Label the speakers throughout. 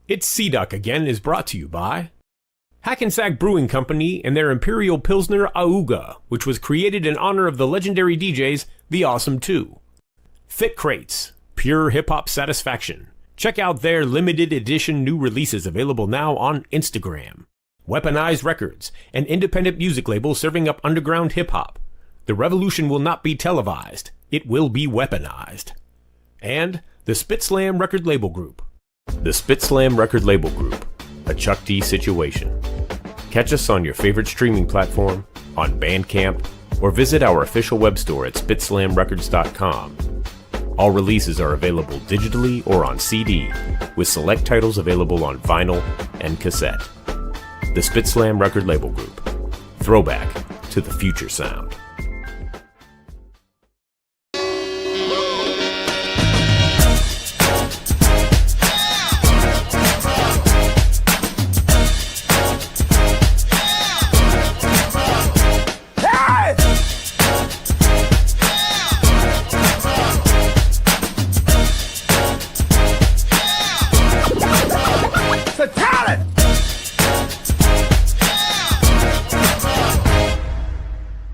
Speaker 1: It's Sea-Duck again is brought to you by Hackensack Brewing Company and their Imperial Pilsner Auga, which was created in honor of the legendary DJs The Awesome Two. Thick Crates, pure hip-hop satisfaction. Check out their limited edition new releases available now on Instagram. Weaponized Records, an independent music label serving up underground hip-hop. The revolution will not be televised. It will be weaponized. And the Spit Slam Record Label Group. The Spit Slam Record Label Group, a Chuck D situation. Catch us on your favorite streaming platform, on Bandcamp, or visit our official web store at spitslamrecords.com. All releases are available digitally or on CD, with select titles available on vinyl and cassette. The Spit Slam Record Label Group. Throwback to the future sound.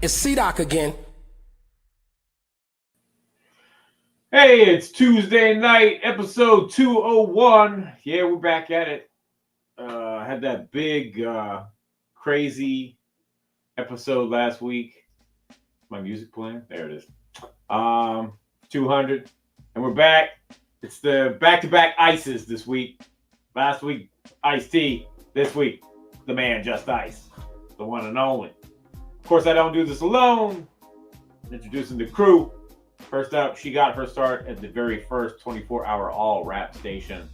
Speaker 2: It's C-Doc again.
Speaker 3: Hey, it's Tuesday night, episode 201. Yeah, we're back at it. Had that big, crazy episode last week. My music playing? There it is. 200. And we're back. It's the back-to-back Ices this week. Last week, Ice-T. This week, the man Just Ice. The one and only. Of course, I don't do this alone. Introducing the crew. First up, she got her start at the very first 24-hour all-rap station,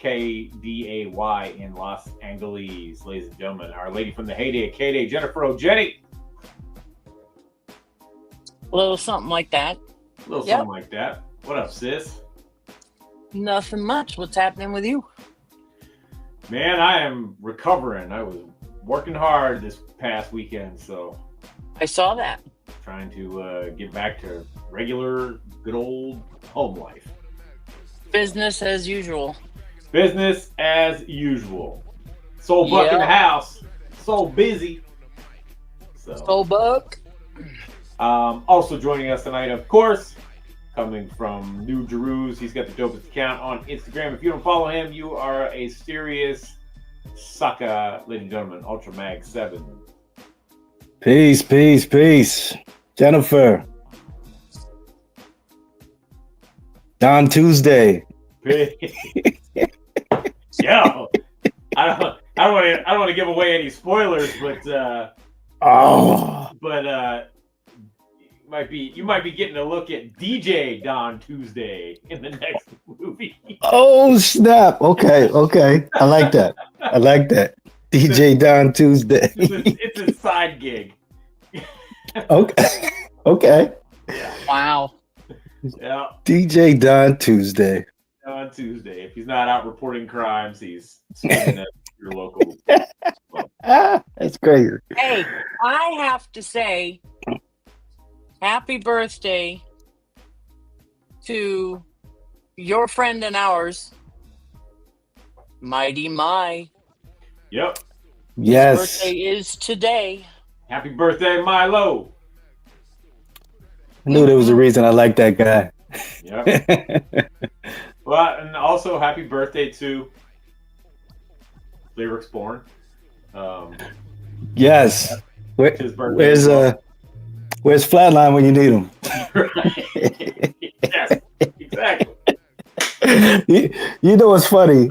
Speaker 3: KDAY in Los Angeles. Ladies and gentlemen, our lady from the heyday of K-Day, Jennifer O'Jenny.
Speaker 4: A little something like that.
Speaker 3: A little something like that. What up, sis?
Speaker 4: Nothing much. What's happening with you?
Speaker 3: Man, I am recovering. I was working hard this past weekend, so...
Speaker 4: I saw that.
Speaker 3: Trying to get back to regular, good old home life.
Speaker 4: Business as usual.
Speaker 3: Business as usual. Soul Buck in the house. So busy.
Speaker 4: Soul Buck.
Speaker 3: Also joining us tonight, of course, coming from New Jerus. He's got the dopest account on Instagram. If you don't follow him, you are a serious sucker, ladies and gentlemen. Ultra Mag 7.
Speaker 5: Peace. Jennifer. Don Tuesday.
Speaker 3: Yo, I don't want to give away any spoilers, but you might be getting a look at DJ Don Tuesday in the next movie.
Speaker 5: Oh snap! Okay. I like that. DJ Don Tuesday.
Speaker 3: It's a side gig.
Speaker 5: Okay.
Speaker 3: Yeah.
Speaker 4: Wow.
Speaker 3: Yeah.
Speaker 5: DJ Don Tuesday.
Speaker 3: On Tuesday, if he's not out reporting crimes, he's swinging at your local.
Speaker 5: That's crazy.
Speaker 4: Hey, I have to say, happy birthday to your friend and ours, Mighty My.
Speaker 3: Yep.
Speaker 5: Yes.
Speaker 4: His birthday is today.
Speaker 3: Happy birthday, Milo.
Speaker 5: I knew there was a reason I liked that guy.
Speaker 3: Yep. Well, and also happy birthday to Lyrics Born.
Speaker 5: Yes.
Speaker 3: His birthday.
Speaker 5: Where's Flatline when you need him?
Speaker 3: Yes, exactly.
Speaker 5: You know what's funny?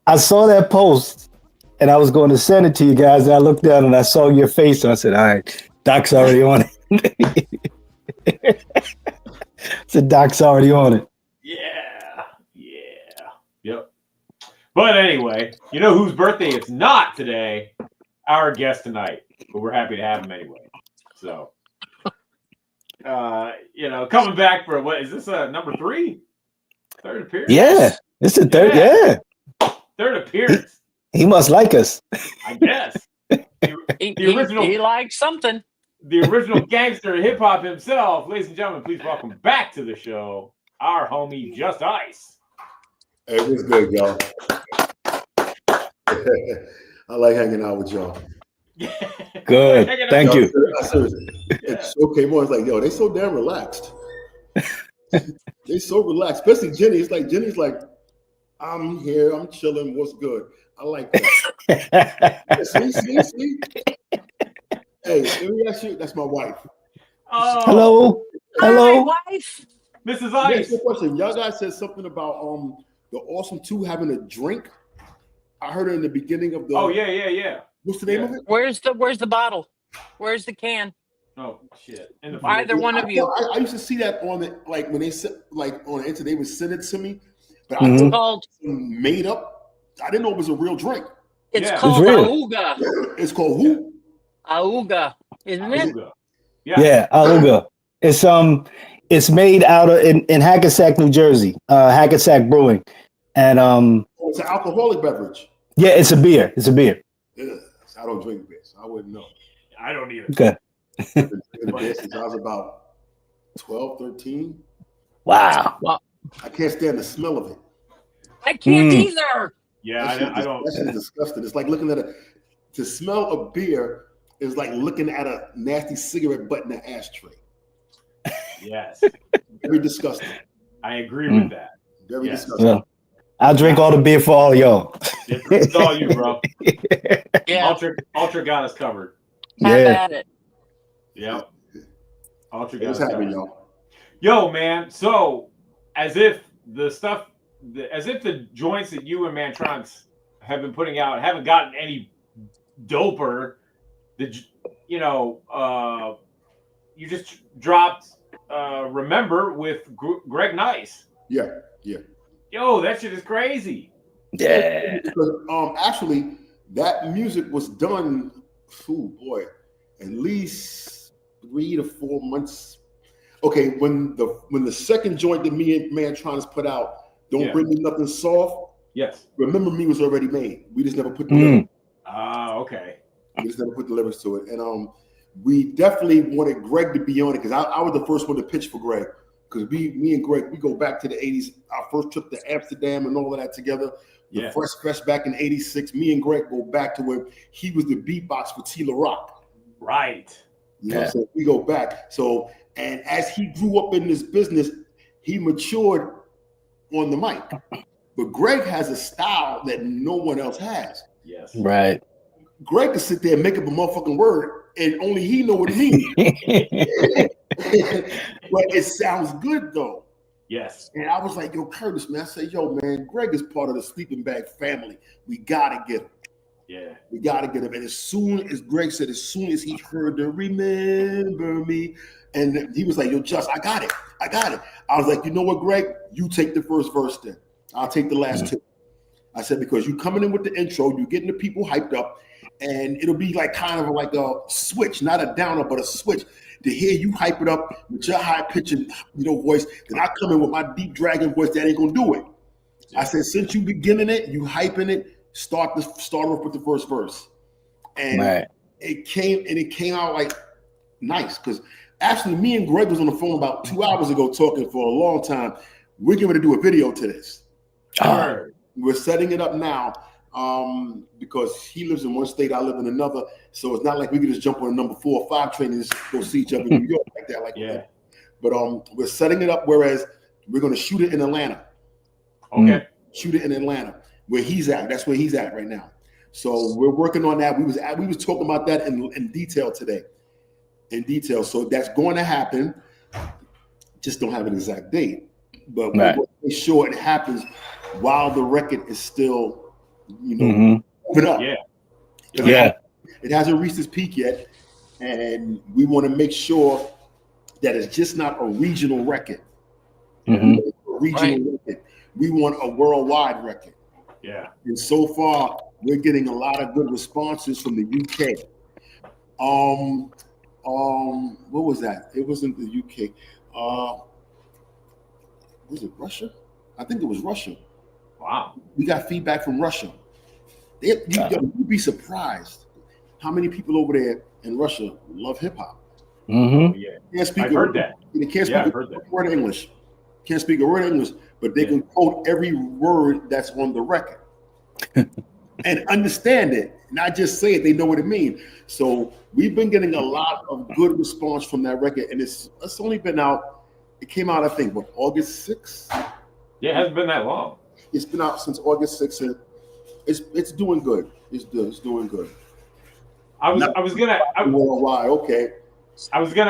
Speaker 5: I saw that post and I was going to send it to you guys. And I looked down and I saw your face. And I said, all right, Doc's already on it. Doc's already on it.
Speaker 3: Yeah. Yep. But anyway, you know whose birthday it's not today? Our guest tonight. But we're happy to have him anyway. So, coming back for what is this? Number 3? Third appearance?
Speaker 5: Yeah, it's the third. Yeah.
Speaker 3: Third appearance.
Speaker 5: He must like us.
Speaker 3: I guess. The original.
Speaker 4: He likes something.
Speaker 3: The original gangster hip hop himself. Ladies and gentlemen, please welcome back to the show our homie Just Ice.
Speaker 6: Hey, what's good, y'all? I like hanging out with y'all.
Speaker 5: Good. Thank you.
Speaker 6: Seriously. It's okay, more. It's like, yo, they so damn relaxed. They so relaxed, especially Jenny. It's like Jenny's like, I'm here, I'm chilling. What's good? I like that. See. Hey, let me ask you. That's my wife.
Speaker 5: Hello.
Speaker 4: Hi, wife.
Speaker 3: Mrs.
Speaker 6: Next
Speaker 3: Ice.
Speaker 6: question. Y'all guys said something about the Awesome 2 having a drink. I heard it in the beginning of the.
Speaker 3: Oh yeah.
Speaker 6: What's the name of it?
Speaker 4: Where's the bottle? Where's the can?
Speaker 3: Oh shit. In the
Speaker 4: Either one of you.
Speaker 6: I used to see that on the when they said on the internet, they would send it to me, but
Speaker 5: Mhm.
Speaker 6: I thought
Speaker 4: Called.
Speaker 6: it was made up. I didn't know it was a real drink.
Speaker 4: It's
Speaker 3: Yeah.
Speaker 4: called
Speaker 5: It's real.
Speaker 4: Auga.
Speaker 6: It's called who?
Speaker 4: Auga, isn't it?
Speaker 3: Auga.
Speaker 5: Yeah, Auga. It's made out of in Hackensack, New Jersey. Hackensack Brewing, and
Speaker 6: Oh, it's an alcoholic beverage.
Speaker 5: yeah, it's a beer. It's a beer.
Speaker 6: Yeah, I don't drink beer, so I wouldn't know.
Speaker 3: I don't either.
Speaker 5: Okay.
Speaker 6: I've been drinking beer since I was about 12, 13.
Speaker 5: Wow.
Speaker 6: I can't stand the smell of it.
Speaker 4: I can't either.
Speaker 3: Yeah,
Speaker 6: That
Speaker 3: I don't.
Speaker 6: shit's disgusting. It's like looking at to smell a beer is like looking at a nasty cigarette butt in an ashtray.
Speaker 3: Yes,
Speaker 6: Very disgusting.
Speaker 3: I agree with that.
Speaker 6: Very
Speaker 3: Yes.
Speaker 6: disgusting.
Speaker 5: Well, I'll drink all the beer for all y'all.
Speaker 3: It's all you, bro.
Speaker 4: Yeah,
Speaker 3: Ultra got us covered.
Speaker 4: have
Speaker 5: Yeah.
Speaker 4: at it.
Speaker 3: Yep. Ultra got
Speaker 6: What's
Speaker 3: us
Speaker 6: happening,
Speaker 3: covered.
Speaker 6: y'all?
Speaker 3: Yo, man. So, as if the joints that you and Mantronics have been putting out haven't gotten any doper. You just dropped Remember with Greg Nice.
Speaker 6: Yeah.
Speaker 3: Yo, that shit is crazy.
Speaker 5: Yeah.
Speaker 6: Because actually that music was done, at least 3 to 4 months. Okay, when the second joint that me and Mantronics put out, Don't Bring Me Nothing Soft.
Speaker 3: Yes.
Speaker 6: Remember Me was already made. We just never put the lyrics.
Speaker 3: Okay.
Speaker 6: We just never put the lyrics to it. And we definitely wanted Greg to be on it because I was the first one to pitch for Greg. Because me and Greg, we go back to the 80s. Our first trip to Amsterdam and all of that together. The first Fresh back in 86. Me and Greg go back to where he was the beatbox for Tila Rock.
Speaker 3: Right.
Speaker 6: You know, so we go back. So, and as he grew up in this business, he matured on the mic. But Greg has a style that no one else has.
Speaker 3: Yes.
Speaker 5: Right.
Speaker 6: Greg can sit there and make up a motherfucking word and only he know what it means. But it sounds good though.
Speaker 3: Yes.
Speaker 6: And I was like, yo, Curtis, man. I say, yo, man, Greg is part of the Sleeping Bag family. We gotta get him.
Speaker 3: Yeah.
Speaker 6: We gotta get him. And as soon as Greg said, as soon as he heard the Remember Me, and he was like, yo, Just, I got it. I was like, you know what, Greg? You take the first verse then. I'll take the last two. I said, because you coming in with the intro, you're getting the people hyped up, and it'll be like kind of like a switch, not a downer, but a switch to hear you hype it up with your high pitching, voice. Then I come in with my deep dragon voice that ain't gonna do it. I said, since you beginning it, you hyping it, start off with the first verse, and it came out like nice because actually me and Greg was on the phone about 2 hours ago talking for a long time. We're going to do a video to this. We're setting it up now because he lives in one state, I live in another. So it's not like we can just jump on a number 4 or 5 train and just go see each other in New York like that. But we're setting it up, whereas we're going to shoot it in Atlanta.
Speaker 3: Okay.
Speaker 6: Shoot it in Atlanta, where he's at. That's where he's at right now. So we're working on that. We was talking about that in detail today. So that's going to happen. Just don't have an exact date. But we're going to make sure it happens while the record is still, moving up. It hasn't reached its peak yet, and we want to make sure that it's just not a regional record. Record. We want a worldwide record.
Speaker 3: Yeah.
Speaker 6: And so far, we're getting a lot of good responses from the UK. What was that? It wasn't the UK. Was it Russia? I think it was Russia.
Speaker 3: Wow.
Speaker 6: We got feedback from Russia. You'd be surprised how many people over there in Russia love hip hop.
Speaker 3: Oh, yeah.
Speaker 6: I've heard that. They can't speak a word of English. Can't speak a word of English, but they can quote every word that's on the record. and understand it, not just say it. They know what it means. So we've been getting a lot of good response from that record, and it's only been out. It came out, I think, August 6th.
Speaker 3: Yeah, it hasn't been that long.
Speaker 6: It's been out since August 6th, and it's doing good. It's doing good.
Speaker 3: I was gonna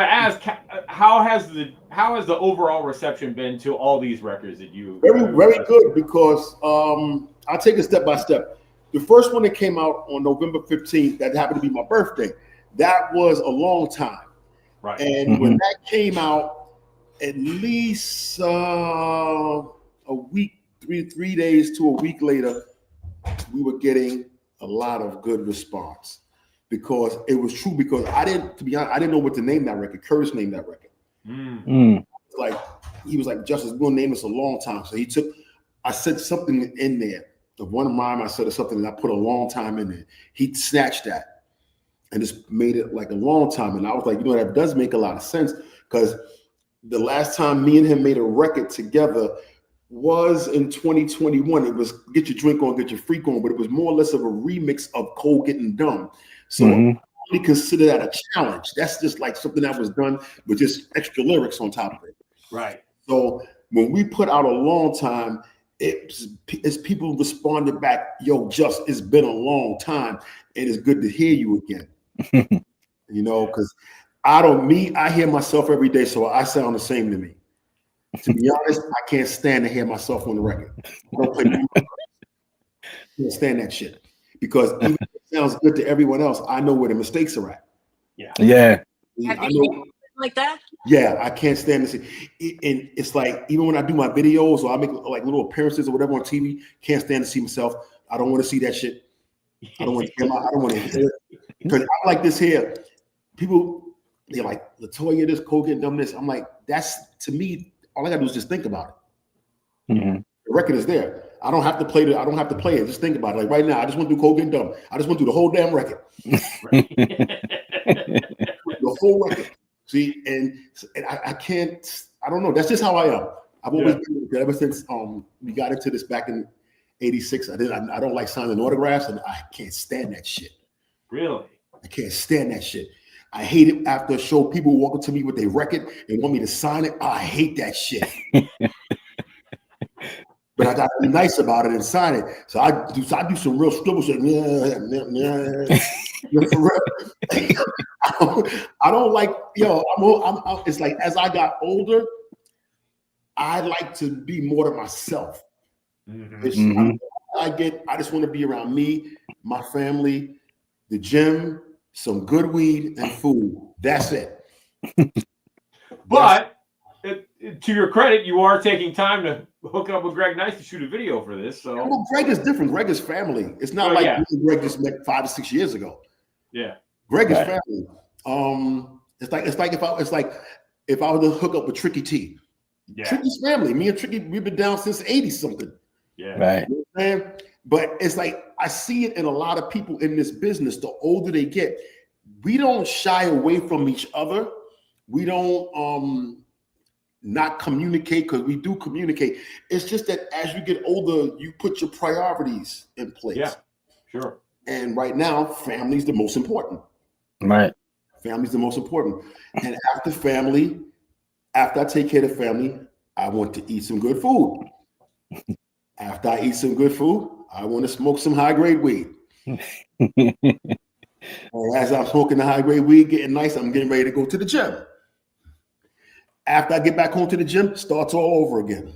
Speaker 3: ask, how has the overall reception been to all these records that you?
Speaker 6: Very good, because I'll take it step by step. The first one that came out on November 15th, that happened to be my birthday, that was a long time.
Speaker 3: Right.
Speaker 6: And when that came out, at least a week, three days to a week later, we were getting a lot of good response, because it was true. Because I didn't know what to name that record. Curtis named that record. Like, he was like, Justice, we're gonna name this a long time. So I said something in there. The one rhyme I said or something, and I put a long time in there. He snatched that and just made it like a long time. And I was like, you know, that does make a lot of sense, because the last time me and him made a record together was in 2021. It was Get Your Drink On, Get Your Freak On, but it was more or less of a remix of Cold Getting Dumb. So I really consider that a challenge. That's just like something that was done with just extra lyrics on top of it.
Speaker 3: Right.
Speaker 6: So when we put out a long time, it's people responded back, yo, Just, it's been a long time, and it's good to hear you again. You know, because I hear myself every day, so I sound the same to me. To be honest, I can't stand to hear myself on the record. I don't play I can't stand that shit, because even if it sounds good to everyone else, I know where the mistakes are at.
Speaker 5: Yeah.
Speaker 4: Have you like that?
Speaker 6: Yeah, I can't stand this. And it's like, even when I do my videos or I make like little appearances or whatever on TV, can't stand to see myself. I don't want to see that shit. I don't want to hear it. Because I'm like this here. People, they're like, Latoya, this, Cold Getting Dumb, this. I'm like, that's, to me, all I gotta do is just think about it. The record is there. I don't have to play it. I don't have to play it. Just think about it. Like right now, I just want to do Cold Getting Dumb. I just want to do the whole damn record. The whole record. See, and I can't. I don't know. That's just how I am. I've always been ever since we got into this back in '86. I don't like signing autographs, and I can't stand that shit.
Speaker 3: Really?
Speaker 6: I can't stand that shit. I hate it after a show. People walk up to me with their record and want me to sign it. I hate that shit. But I got to be nice about it and sign it. So I do some real scribbles. For real. I don't like, it's like, as I got older, I like to be more to myself. I just want to be around me, my family, the gym, some good weed and food. That's it.
Speaker 3: But to your credit, you are taking time to hook up with Greg Nice to shoot a video for this. So
Speaker 6: well, Greg is different. Greg is family. It's not like Greg just met 5 or 6 years ago.
Speaker 3: Yeah,
Speaker 6: Greg is family. It's like if I were to hook up with Tricky T. Yeah. Tricky's family. Me and Tricky, we've been down since 80 something.
Speaker 3: Yeah,
Speaker 5: right.
Speaker 6: You know what I'm saying? But it's like I see it in a lot of people in this business. The older they get, we don't shy away from each other. We don't not communicate, because we do communicate. It's just that as you get older, you put your priorities in place.
Speaker 3: Yeah, sure.
Speaker 6: And right now, family's the most important.
Speaker 5: Right.
Speaker 6: Family's the most important. And after I take care of the family, I want to eat some good food. After I eat some good food, I want to smoke some high-grade weed. And as I'm smoking the high-grade weed, getting nice, I'm getting ready to go to the gym. After I get back home to the gym, it starts all over again.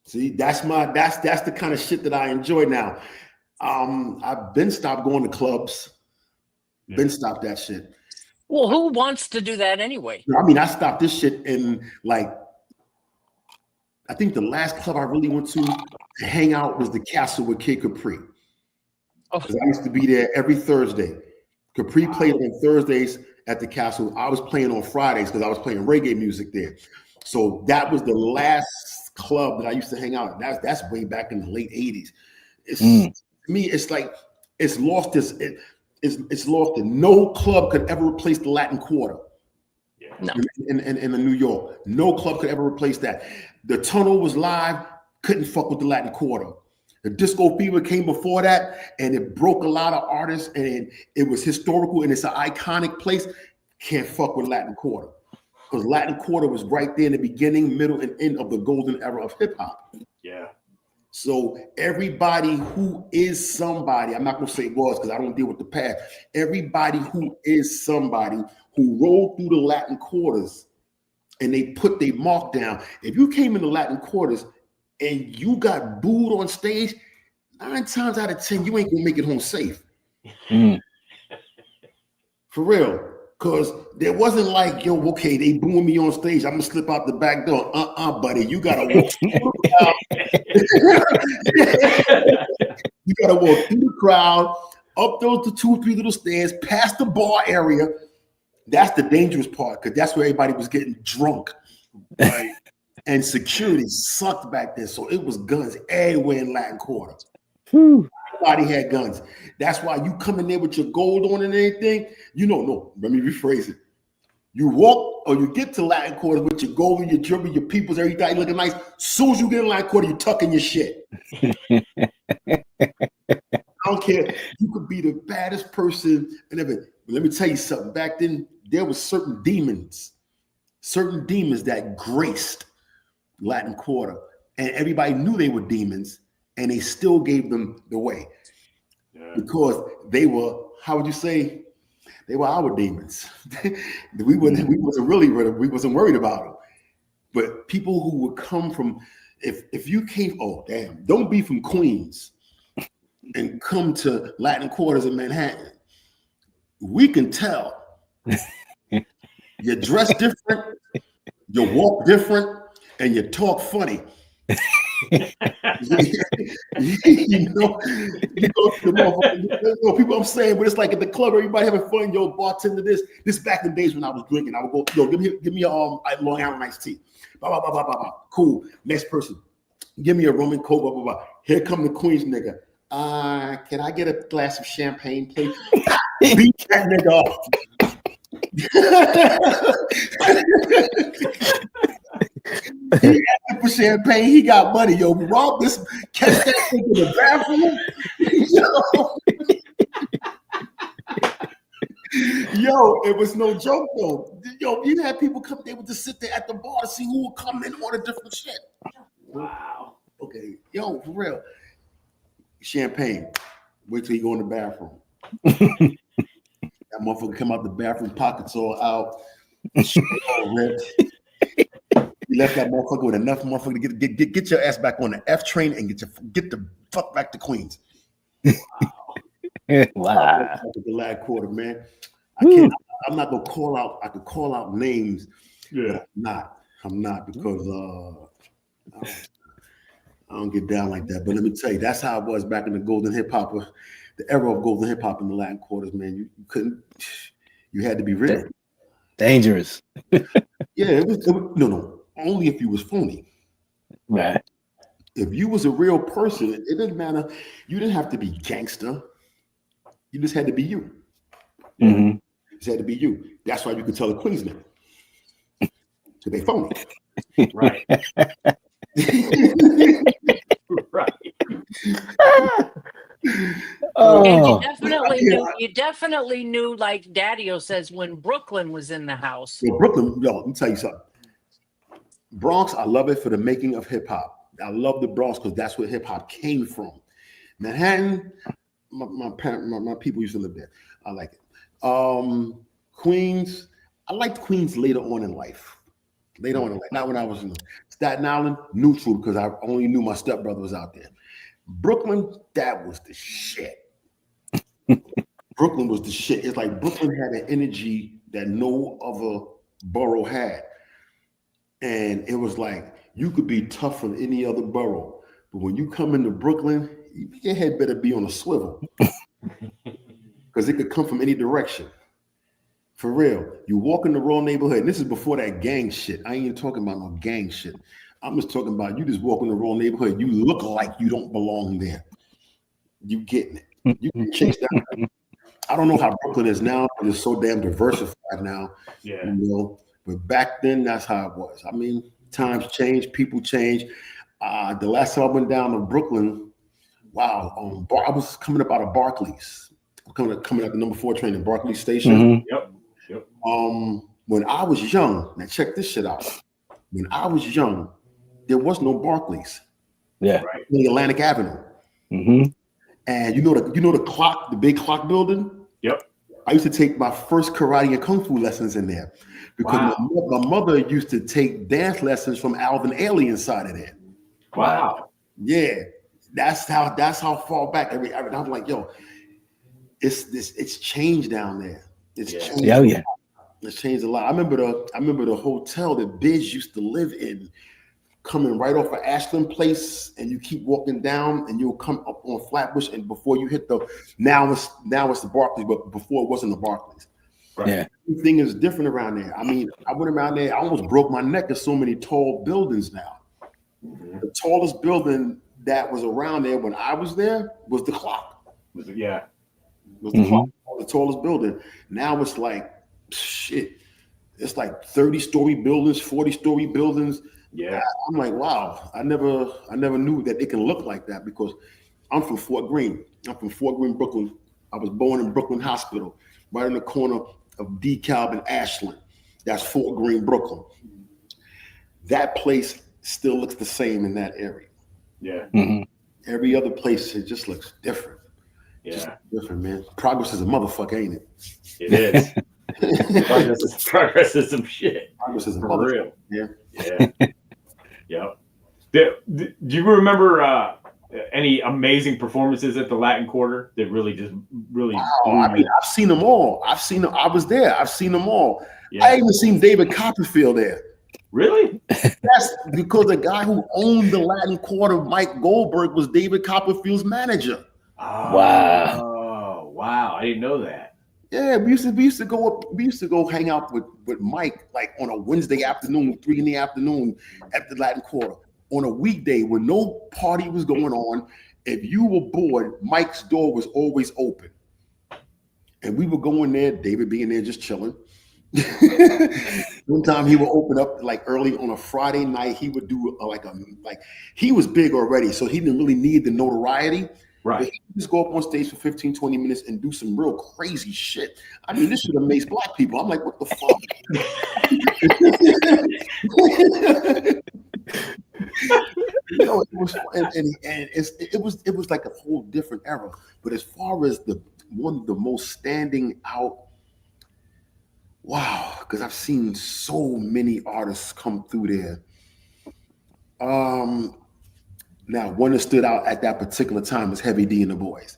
Speaker 6: See, that's the kind of shit that I enjoy now. I've been stopped going to clubs. Been stopped that shit.
Speaker 4: Well, who wants to do that anyway?
Speaker 6: I mean, I stopped this shit in I think the last club I really went to hang out was the Castle with Kid Capri. Oh. I used to be there every Thursday. Capri played on Thursdays at the Castle. I was playing on Fridays because I was playing reggae music there. So that was the last club that I used to hang out at. That's way back in the late 80s. To me, it's like it's lost it's lost. No club could ever replace the Latin Quarter.
Speaker 4: No.
Speaker 6: In New York. No club could ever replace that. The Tunnel was live, couldn't fuck with the Latin Quarter. The disco fever came before that, and it broke a lot of artists, and it was historical, and it's an iconic place. Can't fuck with Latin Quarter, because Latin Quarter was right there in the beginning, middle, and end of the golden era of hip hop.
Speaker 3: Yeah.
Speaker 6: So everybody who is somebody, I'm not gonna say was because I don't deal with the past. Everybody who is somebody who rolled through the Latin Quarters and they put their mark down. If you came in the Latin Quarters and you got booed on stage, 9 times out of 10, you ain't gonna make it home safe. For real. Because there wasn't like, yo, okay, they booing me on stage, I'm gonna slip out the back door. Buddy, you gotta walk through the crowd. You gotta walk through the crowd, up those 2 or 3 little stairs, past the bar area. That's the dangerous part, because that's where everybody was getting drunk. Right? And security sucked back then. So it was guns everywhere in Latin Quarter. Everybody had guns. That's why you come in there with your gold on and anything. No, let me rephrase it. You walk or you get to Latin Quarter with your gold and your jewelry, your peoples, everything looking nice. As soon as you get in Latin Quarter, you tuck in your shit. I don't care. You could be the baddest person and everything. But let me tell you something. Back then, there was certain demons that graced Latin Quarter, and everybody knew they were demons, and they still gave them the way because they were, how would you say, they were our demons. we wasn't worried about them. But people who would come from, if you came, don't be from Queens and come to Latin Quarters in Manhattan. We can tell. You dress different, you walk different, and you talk funny. People I'm saying, but it's like at the club, everybody having fun. Yo, bartender, this back in the days when I was drinking, I would go, yo, give me a Long Island iced tea. Blah, blah, blah, blah, blah, blah. Cool. Next person, give me a rum and coke. Blah, blah, blah. Here come the Queens nigga. Can I get a glass of champagne, please? Beat that nigga off. He asked for champagne. He got money. Yo, rob this. Catch that thing in the bathroom. Yo, it was no joke though. Yo, you had people come. They would just sit there at the bar to see who would come in and order different shit. Wow. Okay. Yo, for real. Champagne. Wait till you go in the bathroom. That motherfucker come out the bathroom, pockets all out, all ripped. You left that motherfucker with enough motherfucker to get your ass back on the F train and get the fuck back to Queens. Wow. The Latin Quarter, man. I'm not gonna call out. I could call out names. Yeah. I'm not because I don't get down like that. But let me tell you, that's how it was back in the golden hip hop, the era of golden hip hop in the Latin Quarters, man. You couldn't. You had to be real.
Speaker 5: Dangerous.
Speaker 6: Yeah, it was no. Only if you was phony.
Speaker 5: Right.
Speaker 6: If you was a real person, it didn't matter. You didn't have to be gangster. You just had to be you.
Speaker 5: Mm-hmm.
Speaker 6: You just had to be you. That's why you could tell the Queens now. So they phony.
Speaker 3: Right. Right.
Speaker 4: And you definitely knew, like Daddy-O says, when Brooklyn was in the house.
Speaker 6: Well, Brooklyn, yo, let me tell you something. Bronx, I love it for the making of hip hop. I love the Bronx because that's where hip hop came from. Manhattan, my people used to live there. I like it. Queens, I liked Queens later on in life. Not when I was in Staten Island, neutral because I only knew my stepbrother was out there. Brooklyn, that was the shit. Brooklyn was the shit. It's like Brooklyn had an energy that no other borough had. And it was like, you could be tough from any other borough. But when you come into Brooklyn, your head better be on a swivel. Because it could come from any direction. For real. You walk in the wrong neighborhood. And this is before that gang shit. I ain't even talking about no gang shit. I'm just talking about you just walk in the wrong neighborhood. You look like you don't belong there. You getting it. You can chase that. I don't know how Brooklyn is now, but it's so damn diversified now.
Speaker 3: Yeah.
Speaker 6: You know, but back then, that's how it was. I mean, times change, people change. The last time I went down to Brooklyn, wow, I was coming up out of Barclays, coming out the number 4 train in Barclays Station.
Speaker 3: Yep.
Speaker 6: When I was young, now check this shit out. When I was young, there was no Barclays.
Speaker 5: Yeah.
Speaker 3: Right.
Speaker 6: In Atlantic Avenue. And you know the clock, the big clock building?
Speaker 3: Yep.
Speaker 6: I used to take my first karate and kung fu lessons in there because my mother used to take dance lessons from Alvin Ailey inside of there.
Speaker 3: Wow.
Speaker 6: Yeah. That's how far back I'm like, yo, it's changed down there. It's changed.
Speaker 5: Yeah.
Speaker 6: It's changed a lot. I remember the hotel that Biz used to live in, coming right off of Ashland Place, and you keep walking down, and you'll come up on Flatbush, and before you hit now it's the Barclays, but before it wasn't the Barclays.
Speaker 3: Right.
Speaker 5: Yeah.
Speaker 6: Everything is different around there. I mean, I went around there, I almost broke my neck. There's so many tall buildings now. The tallest building that was around there when I was there was the clock. Was the clock, the tallest building. Now it's like shit. It's like 30-story buildings, 40-story buildings.
Speaker 3: Yeah.
Speaker 6: I'm like, wow, I never knew that it can look like that because I'm from Fort Greene. I'm from Fort Greene, Brooklyn. I was born in Brooklyn Hospital, right in the corner of DeKalb and Ashland. That's Fort Greene, Brooklyn. That place still looks the same in that area.
Speaker 3: Yeah.
Speaker 6: Every other place, it just looks different.
Speaker 3: Yeah.
Speaker 6: Just different, man. Progress is a motherfucker, ain't it?
Speaker 3: It is. Progress is some shit.
Speaker 6: Progress is a
Speaker 3: For
Speaker 6: motherfucker.
Speaker 3: real. Yeah. Yep. Do you remember any amazing performances at the Latin Quarter that really
Speaker 6: Wow, I mean, I've seen them all. I was there. I've seen them all.
Speaker 3: Yeah.
Speaker 6: I even seen David Copperfield there.
Speaker 3: Really?
Speaker 6: That's because the guy who owned the Latin Quarter, Mike Goldberg, was David Copperfield's manager.
Speaker 5: Wow.
Speaker 3: Oh, wow. I didn't know that.
Speaker 6: Yeah, we used to go hang out with Mike like on a Wednesday afternoon, 3 p.m. at the Latin Quarter. On a weekday when no party was going on, if you were bored, Mike's door was always open. And we would go in there, David being there just chilling. One time he would open up like early on a Friday night. He would do like he was big already, so he didn't really need the notoriety.
Speaker 3: Right.
Speaker 6: But he would just go up on stage for 15, 20 minutes and do some real crazy shit. I mean, this should amaze black people. I'm like, what the fuck? You know, it was it was like a whole different era. But as far as one of the most standing out, wow, because I've seen so many artists come through there. Now, one that stood out at that particular time was Heavy D and the Boys.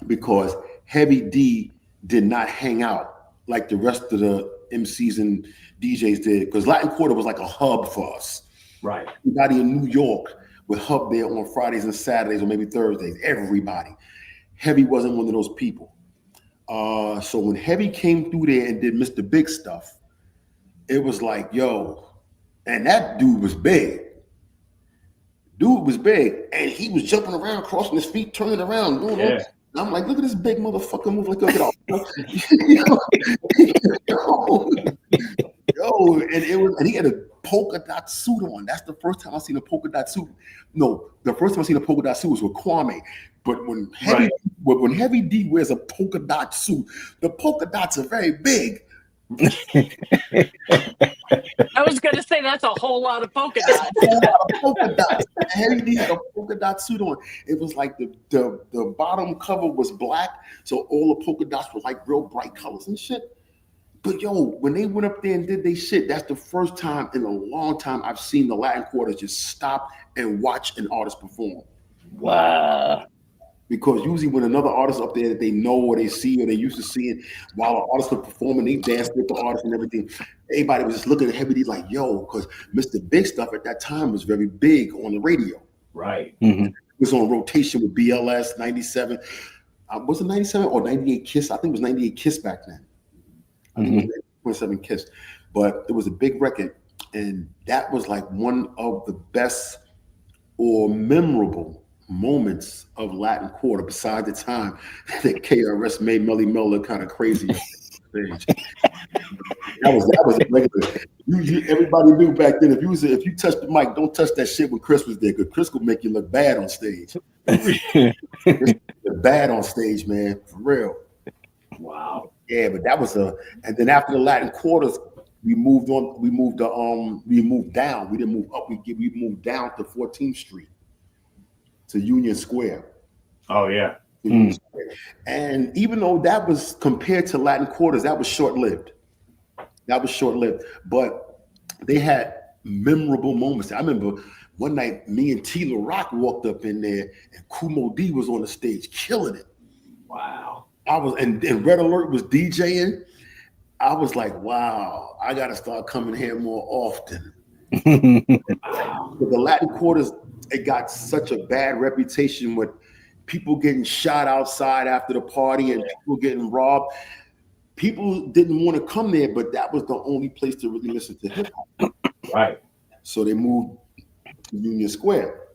Speaker 6: Because Heavy D did not hang out like the rest of the MCs and DJs did, because Latin Quarter was like a hub for us.
Speaker 3: Right.
Speaker 6: Everybody in New York would hub there on Fridays and Saturdays or maybe Thursdays. Everybody. Heavy wasn't one of those people. So when Heavy came through there and did Mr. Big Stuff, it was like, yo, and that dude was big. Dude was big, and he was jumping around, crossing his feet, turning around, doing that. And I'm like, look at this big motherfucker move like, look at all. Yo, and he had a polka dot suit on. That's the first time I seen a polka dot suit. No, the first time I seen a polka dot suit was with Kwame. But when Heavy D wears a polka dot suit, the polka dots are very big.
Speaker 4: I was going to say that's a whole lot of polka dots.
Speaker 6: A whole lot of polka dots. Heavy D had a polka dot suit on. It was like the bottom cover was black, so all the polka dots were like real bright colors and shit. But yo, when they went up there and did their shit, that's the first time in a long time I've seen the Latin Quarter just stop and watch an artist perform.
Speaker 5: Wow.
Speaker 6: Because usually when another artist up there that they know or they see or they used to seeing while an artist was performing, they danced with the artist and everything. Everybody was just looking at Heavy D like, yo, because Mr. Big Stuff at that time was very big on the radio.
Speaker 3: Right.
Speaker 5: Mm-hmm.
Speaker 6: It was on rotation with BLS 97. Was it 97 or 98 Kiss? I think it was 98 Kiss back then. I think it was 27 Kiss. But it was a big record. And that was like one of the best or memorable moments of Latin Quarter, besides the time that KRS made Melly Mel look kind of crazy on stage. That was a regular. everybody knew back then. If you touch the mic, don't touch that shit when Chris was there, because Chris would make you look bad on stage. Bad on stage, man, for real.
Speaker 3: Wow.
Speaker 6: Yeah, but that was and then after the Latin Quarters, we moved on. We moved down. We didn't move up. We moved down to 14th Street to Union Square.
Speaker 3: Oh yeah.
Speaker 6: And even though that was compared to Latin Quarters, that was short-lived. But they had memorable moments. I remember one night, me and T. Rock walked up in there, and Kumo D was on the stage, killing it.
Speaker 3: Wow.
Speaker 6: And Red Alert was DJing. I was like, wow, I got to start coming here more often. Wow. The Latin Quarters, it got such a bad reputation with people getting shot outside after the party and people getting robbed. People didn't want to come there, but that was the only place to really listen to hip hop.
Speaker 3: Right.
Speaker 6: So they moved to Union Square,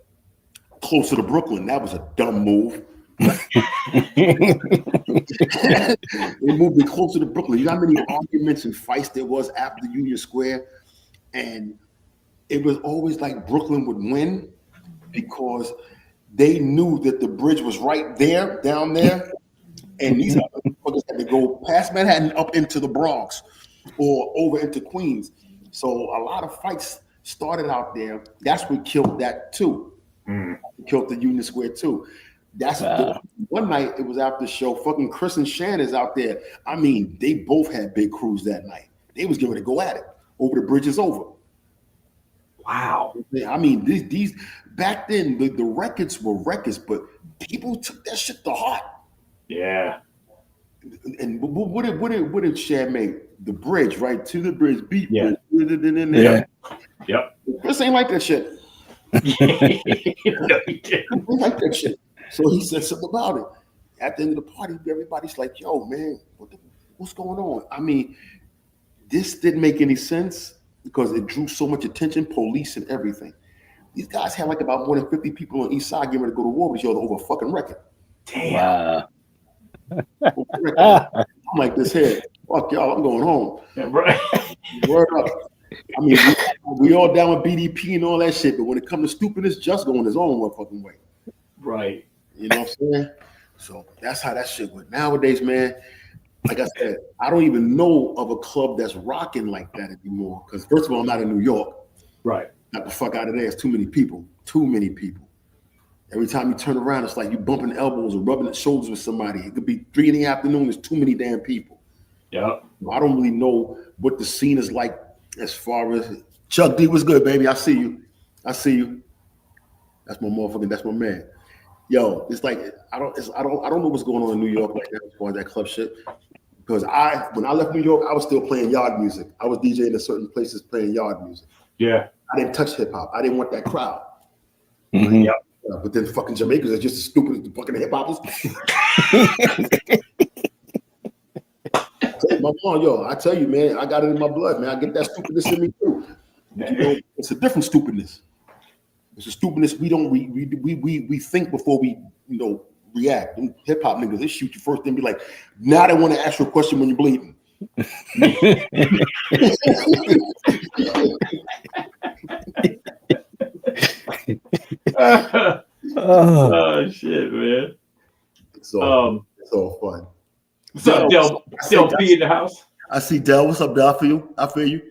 Speaker 6: closer to Brooklyn. That was a dumb move. They moved it closer to Brooklyn. You know how many arguments and fights there was after Union Square? And it was always like Brooklyn would win because they knew that the bridge was right there, down there. And these motherfuckers had to go past Manhattan up into the Bronx or over into Queens. So a lot of fights started out there. That's what killed that too. Killed the Union Square too. That's one night. It was after the show. Fucking Chris and Shan is out there. I mean, they both had big crews that night. They was getting to go at it. Over the bridge is over.
Speaker 3: Wow.
Speaker 6: I mean, these back then the records were records, but people took that shit to heart.
Speaker 3: Yeah.
Speaker 6: And what did Shan make? The bridge, right? To the bridge beat.
Speaker 3: Yeah. Yep.
Speaker 6: Chris ain't like that shit.
Speaker 3: No, he didn't.
Speaker 6: He ain't like that shit. So he said something about it. At the end of the party, everybody's like, yo, man, what's going on? I mean, this didn't make any sense because it drew so much attention, police and everything. These guys had like about more than 50 people on East Side getting ready to go to war with each other over a fucking record.
Speaker 3: Damn.
Speaker 6: I'm like this here. Fuck y'all, I'm going home.
Speaker 3: Yeah, right.
Speaker 6: Word up. I mean, we all down with BDP and all that shit, but when it comes to stupidness, just going his own fucking way.
Speaker 3: Right.
Speaker 6: You know what I'm saying? So that's how that shit went. Nowadays, man, like I said, I don't even know of a club that's rocking like that anymore. Because first of all, I'm not in New York.
Speaker 3: Right.
Speaker 6: Got the fuck out of there. It's too many people. Too many people. Every time you turn around, it's like you bumping elbows or rubbing shoulders with somebody. It could be 3 in the afternoon. There's too many damn people.
Speaker 3: Yeah.
Speaker 6: I don't really know what the scene is like as far as Chuck D was good, baby. I see you. That's my motherfucking. That's my man. Yo, it's like I don't know what's going on in New York right now as far as that club shit. Because when I left New York, I was still playing yard music. I was DJing in certain places playing yard music.
Speaker 3: Yeah.
Speaker 6: I didn't touch hip hop. I didn't want that crowd.
Speaker 5: Mm-hmm.
Speaker 3: Yep.
Speaker 6: But then fucking Jamaicans are just as stupid as the fucking hip hoppers. My mom, yo, I tell you, man, I got it in my blood, man. I get that stupidness in me too. But, you know, it's a different stupidness. It's a stupidness we don't we think before we react. Hip hop niggas, they shoot you first, then be like, now they want to ask you a question when you're bleeding.
Speaker 3: Oh shit, man.
Speaker 6: It's all fun.
Speaker 3: What's up, Del? Del P in the house.
Speaker 6: I see Del. What's up, Del? I feel you.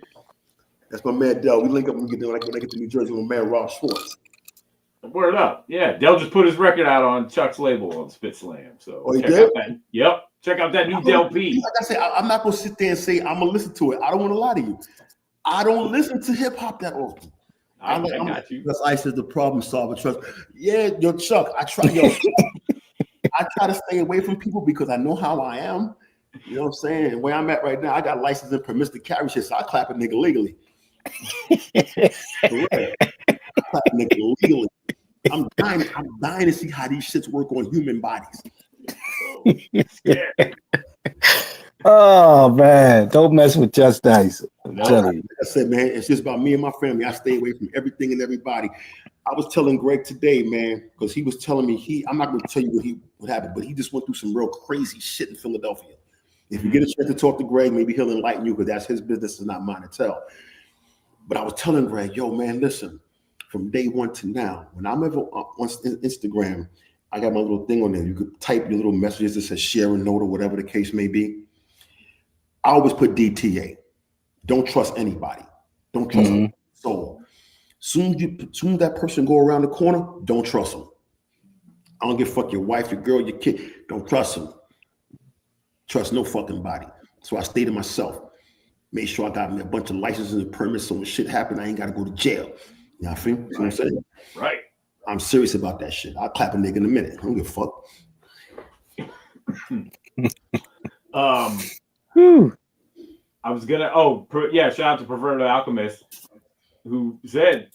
Speaker 6: That's my man Del. We link up when we get there. When I get to New Jersey with my man Rob Schwartz.
Speaker 3: Word up. Yeah, Del just put his record out on Chuck's label on Spit Slam. So
Speaker 6: he did?
Speaker 3: Yep. Check out that new Del P.
Speaker 6: Like I say, I'm not gonna sit there and say I'm gonna listen to it. I don't want to lie to you. I don't listen to hip hop that often.
Speaker 3: I got you.
Speaker 6: Because Ice is the problem solver. Trust. Yeah, yo, Chuck. I try to stay away from people because I know how I am. You know what I'm saying? Where I'm at right now, I got license and permits to carry shit, so I clap a nigga legally. I'm dying to see how these shits work on human bodies.
Speaker 5: Oh man, don't mess with Just Ice.
Speaker 6: Like I said, man, it's just about me and my family. I stay away from everything and everybody. I was telling Greg today, man, because he was telling me I'm not going to tell you what happened, but he just went through some real crazy shit in Philadelphia. If you get a chance to talk to Greg, maybe he'll enlighten you because that's his business and not mine to tell. But I was telling Greg, yo, man, listen, from day one to now, when I'm ever on Instagram, I got my little thing on there. You could type your little messages that says share a note or whatever the case may be. I always put DTA. Don't trust anybody. Don't trust them. So soon as that person go around the corner, don't trust them. I don't give a fuck your wife, your girl, your kid. Don't trust them. Trust no fucking body. So I stayed to myself. Made sure I got me a bunch of licenses and permits so when shit happened, I ain't got to go to jail. You know what I feel? What I'm saying?
Speaker 3: Right.
Speaker 6: I'm serious about that shit. I'll clap a nigga in a minute. I don't give a fuck.
Speaker 3: I was gonna. Shout out to Perverted Alchemist, who said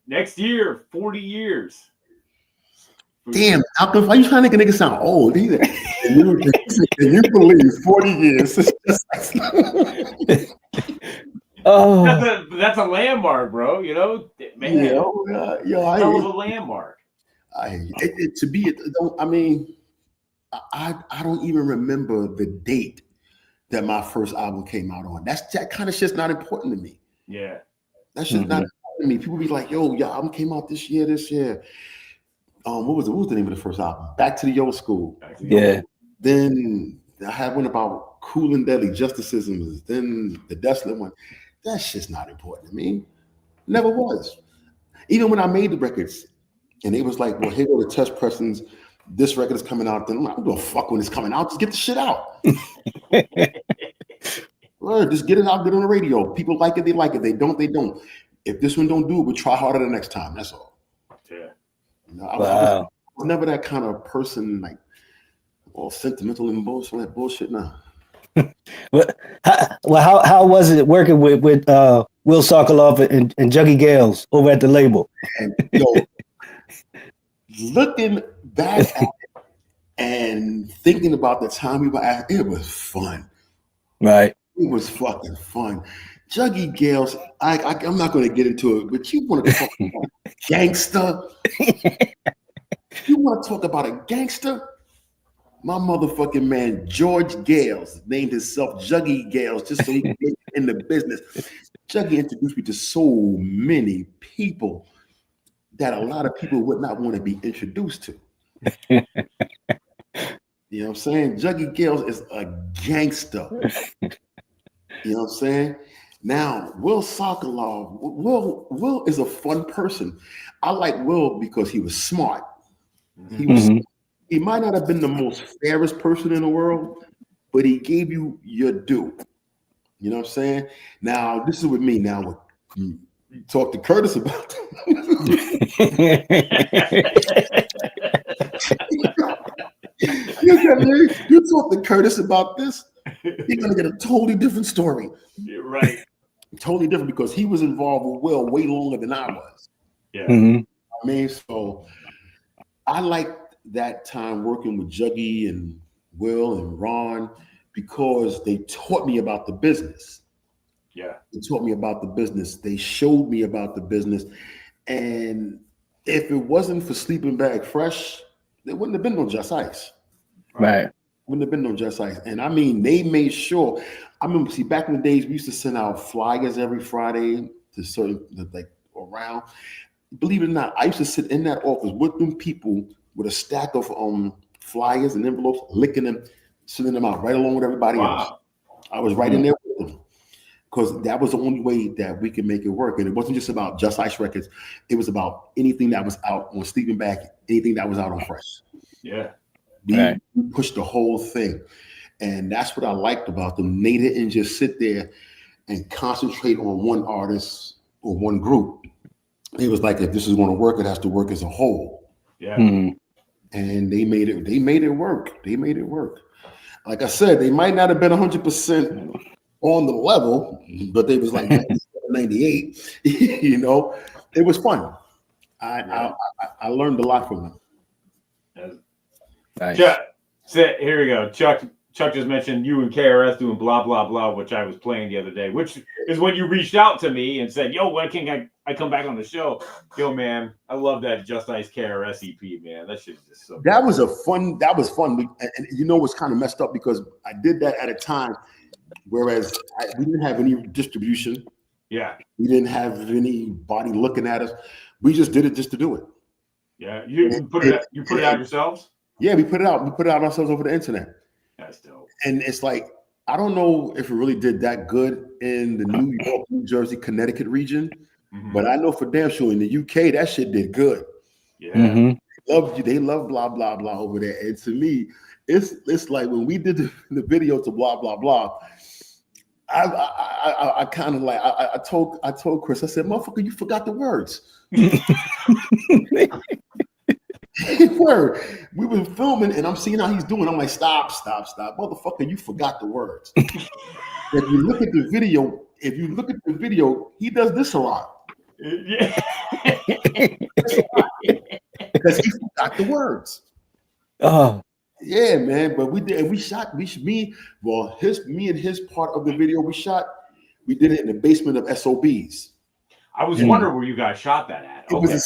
Speaker 3: next year, 40 years.
Speaker 6: Damn, Alchemist, why you trying to make a nigga sound old? He said, and you believe 40 years?
Speaker 3: That's a landmark, bro. You know, man.
Speaker 6: I
Speaker 3: hell of a landmark.
Speaker 6: I don't even remember the date that my first album came out on. That kind of shit's not important to me.
Speaker 3: Yeah.
Speaker 6: That shit's not important to me. People be like, yo, your album came out this year. What was the name of the first album? Back to the Old School.
Speaker 5: Yeah.
Speaker 6: Then I had one about Cool and Deadly, Justicisms. Then the Desolate one. That shit's not important to me. Never was. Even when I made the records, and they was like, well, here go the test pressings. This record is coming out. Then I'm like, I don't give a fuck when it's coming out. Just get the shit out. Well, just get it out, get it on the radio. People like it, they like it. They don't, they don't. If this one don't do it, we'll try harder the next time. That's all.
Speaker 3: Yeah.
Speaker 6: You know, I was never that kind of person, like all sentimental and bullshit. Nah.
Speaker 5: How was it working with Will Sokoloff and Juggy Gales over at the label?
Speaker 6: And looking back at it and thinking about the time we were at, it was fun.
Speaker 5: Right.
Speaker 6: It was fucking fun. Juggy Gales, I'm not going to get into it, but you want to talk about a gangster? You want to talk about a gangster? My motherfucking man, George Gales, named himself Juggy Gales just so he could get in the business. Juggy introduced me to so many people that a lot of people would not want to be introduced to. You know what I'm saying? Juggy Gales is a gangster. You know what I'm saying? Now, Will Sokoloff, Will is a fun person. I like Will because he was smart. He might not have been the most fairest person in the world, but he gave you your due. You know what I'm saying? Now, this is with me. Now, talk to Curtis about you talk to Curtis about this, you're gonna get a totally different story.
Speaker 3: You're right.
Speaker 6: Totally different because he was involved with Will way longer than I was.
Speaker 3: Yeah.
Speaker 6: I mean, so I like that time working with Juggy and Will and Ron because they taught me about the business.
Speaker 3: Yeah.
Speaker 6: They taught me about the business. They showed me about the business. And if it wasn't for Sleeping Bag Fresh, there wouldn't have been no Just Ice.
Speaker 5: Right.
Speaker 6: Wouldn't have been no Just Ice. And I mean, they made sure. I remember, back in the days, we used to send out flyers every Friday to certain, like, around. Believe it or not, I used to sit in that office with them people with a stack of flyers and envelopes, licking them, sending them out right along with everybody else. I was right in there with them because that was the only way that we could make it work. And it wasn't just about Just Ice Records. It was about anything that was out on Sleeping Bag, anything that was out on Fresh.
Speaker 3: Yeah.
Speaker 6: We pushed the whole thing. And that's what I liked about them. They didn't just sit there and concentrate on one artist or one group. It was like, if this is going to work, it has to work as a whole.
Speaker 3: Yeah.
Speaker 6: And they made it work. They made it work. Like I said, they might not have been 100% on the level, but they was like 98. You know, it was fun. I learned a lot from them.
Speaker 5: Nice.
Speaker 3: Chuck, here we go. Chuck just mentioned you and KRS doing blah blah blah, which I was playing the other day, which is when you reached out to me and said, "Yo, when can I come back on the show?" Yo, man, I love that Just Ice KRS EP, man. That shit is just so.
Speaker 6: That was fun. And you know what's kind of messed up because I did that at a time, whereas we didn't have any distribution.
Speaker 3: Yeah.
Speaker 6: We didn't have anybody looking at us. We just did it just to do it.
Speaker 3: Yeah. You put it out yourselves?
Speaker 6: Yeah, we put it out. We put it out ourselves over the internet.
Speaker 3: That's dope.
Speaker 6: And it's like, I don't know if it really did that good in the New York, New Jersey, Connecticut region, but I know for damn sure in the UK that shit did good.
Speaker 3: Yeah.
Speaker 6: They love blah blah blah over there. And to me, it's like when we did the video to blah blah blah. I kind of like I told Chris, I said, motherfucker, you forgot the words. Word. We were filming and I'm seeing how he's doing. I'm like, stop, motherfucker, you forgot the words. If you look at the video, he does this a lot.
Speaker 3: Yeah.
Speaker 6: Because he forgot the words.
Speaker 5: Oh.
Speaker 6: Yeah, man. But me and his part of the video we did it in the basement of SOBs.
Speaker 3: I was wondering where you guys shot that at.
Speaker 6: It was the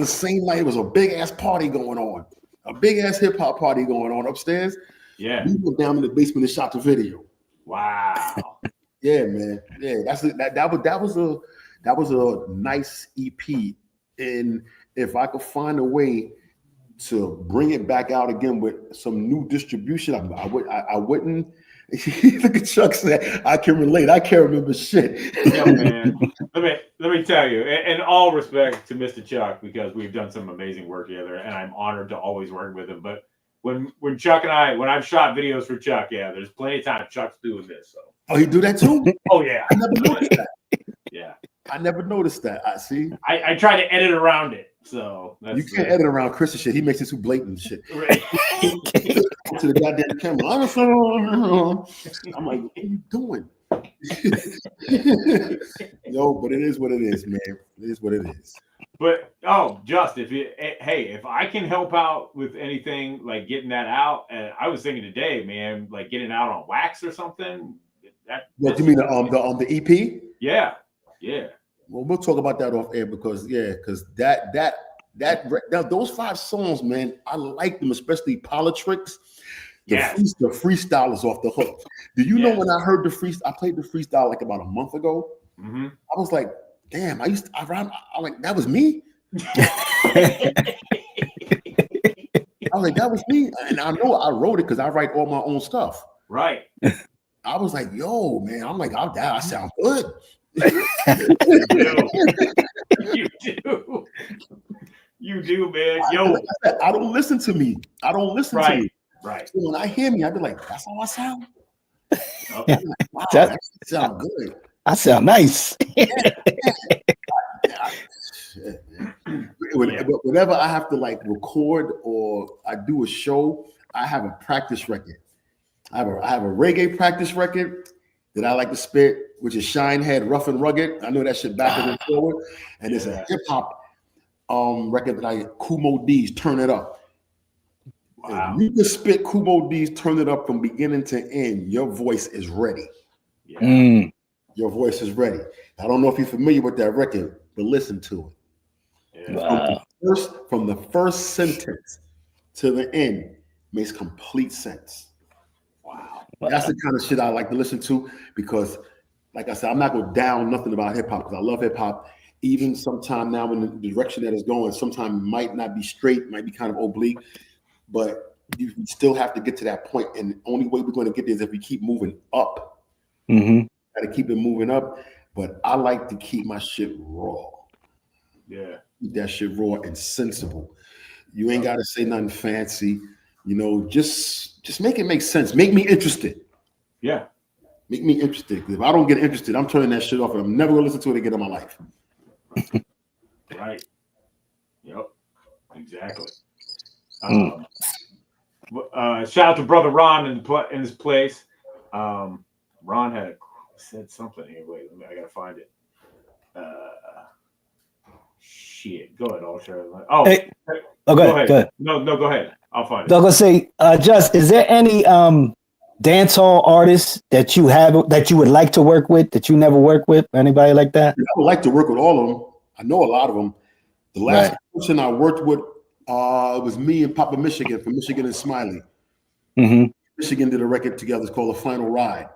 Speaker 6: same night. It was a big ass party going on. A big ass hip hop party going on upstairs.
Speaker 3: Yeah.
Speaker 6: We went down in the basement and shot the video.
Speaker 3: Wow.
Speaker 6: Yeah, man. Yeah, that was a nice EP. And if I could find a way to bring it back out again with some new distribution, I wouldn't. Look at Chuck said, I can relate. I can't remember shit.
Speaker 3: Yeah, man. Let me tell you, in all respect to Mr. Chuck, because we've done some amazing work together, and I'm honored to always work with him. But when Chuck and when I've shot videos for Chuck, yeah, there's plenty of time Chuck's doing this. So.
Speaker 6: Oh, he do that too?
Speaker 3: Oh yeah.
Speaker 6: I never noticed that.
Speaker 3: Yeah.
Speaker 6: I never noticed that. I see.
Speaker 3: I try to edit around it. So
Speaker 6: you can't edit around Chris and shit. He makes it too blatant shit.
Speaker 3: Right.
Speaker 6: To the goddamn camera. I'm like, what are you doing? No, but it is what it is, man. It is what it is.
Speaker 3: But if I can help out with anything like getting that out, and I was thinking today, man, like getting out on wax or something.
Speaker 6: What you mean the EP?
Speaker 3: Yeah.
Speaker 6: Well, we'll talk about that off air because those 5 songs, man, I like them, especially Politricks. The freestyle is off the hook. Do you know when I heard the freestyle? I played the freestyle like about a month ago. I was like, damn, I'm like, that was me. I was like, that was me. And I know I wrote it because I write all my own stuff.
Speaker 3: Right.
Speaker 6: I was like, yo, man, I'm like, I sound good.
Speaker 3: You do, man. Yo,
Speaker 6: I don't listen to me. To me.
Speaker 3: Right.
Speaker 6: So when I hear me, I be like, that's how I sound.
Speaker 5: Yeah.
Speaker 6: Like, wow, that sound good.
Speaker 5: I sound nice.
Speaker 6: Whenever I have to like record or I do a show, I have a practice record. I have a reggae practice record that I like to spit, which is Shinehead, Rough and Rugged. I know that shit backwards and forward. And it's a hip hop record that Kumo D's Turn It Up. Wow. If you can spit Kumo D's Turn It Up from beginning to end, your voice is ready.
Speaker 5: Yeah.
Speaker 6: Your voice is ready. I don't know if you're familiar with that record, but listen to it.
Speaker 3: Yeah.
Speaker 5: Wow.
Speaker 6: From the first sentence to the end makes complete sense. Wow. That's the kind of shit I like to listen to because, like I said, I'm not going to down nothing about hip hop because I love hip hop. Even sometime now in the direction that it's going, sometimes it might not be straight, might be kind of oblique, but you still have to get to that point. And the only way we're going to get there is if we keep moving up. Got to keep it moving up. But I like to keep my shit raw.
Speaker 3: Yeah.
Speaker 6: Keep that shit raw and sensible. You ain't got to say nothing fancy. You know, just make it make sense. Make me interested.
Speaker 3: Yeah.
Speaker 6: Make me interested. If I don't get interested, I'm turning that shit off and I'm never going to listen to it again in my life.
Speaker 3: Right. Yep. Exactly. Shout out to brother Ron in his place. Ron said something here. Wait, I gotta find it. Shit. Go ahead, Ultra. Oh,
Speaker 5: hey. Go ahead.
Speaker 3: No, go ahead. I'll find it.
Speaker 5: I was gonna say, Just, is there any dancehall artists that you would like to work with that you never work with? Anybody like that?
Speaker 6: I would like to work with all of them. I know a lot of them. The last person I worked with it was me and Papa Michigan from Michigan and Smiley. Michigan did a record together. It's called The Final Ride.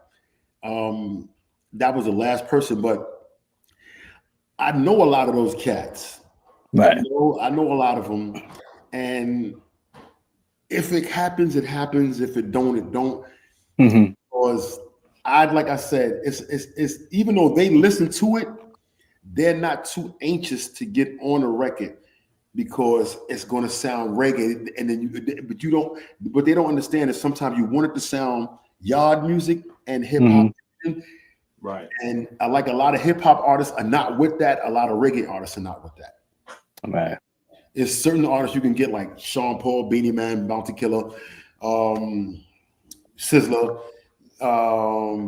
Speaker 6: That was the last person, but I know a lot of those cats.
Speaker 5: Right.
Speaker 6: I know a lot of them, and if it happens, it happens. If it don't, it don't.
Speaker 5: Mm-hmm.
Speaker 6: Because like I said, it's even though they listen to it, they're not too anxious to get on a record because it's going to sound reggae, and then but they don't understand that sometimes you want it to sound yard music and hip hop.
Speaker 5: Mm-hmm.
Speaker 3: Right.
Speaker 6: And I like a lot of hip hop artists are not with that. A lot of reggae artists are not with that.
Speaker 5: Right.
Speaker 6: There's certain artists you can get like Sean Paul, Beanie Man, Bounty Killer, Sizzler,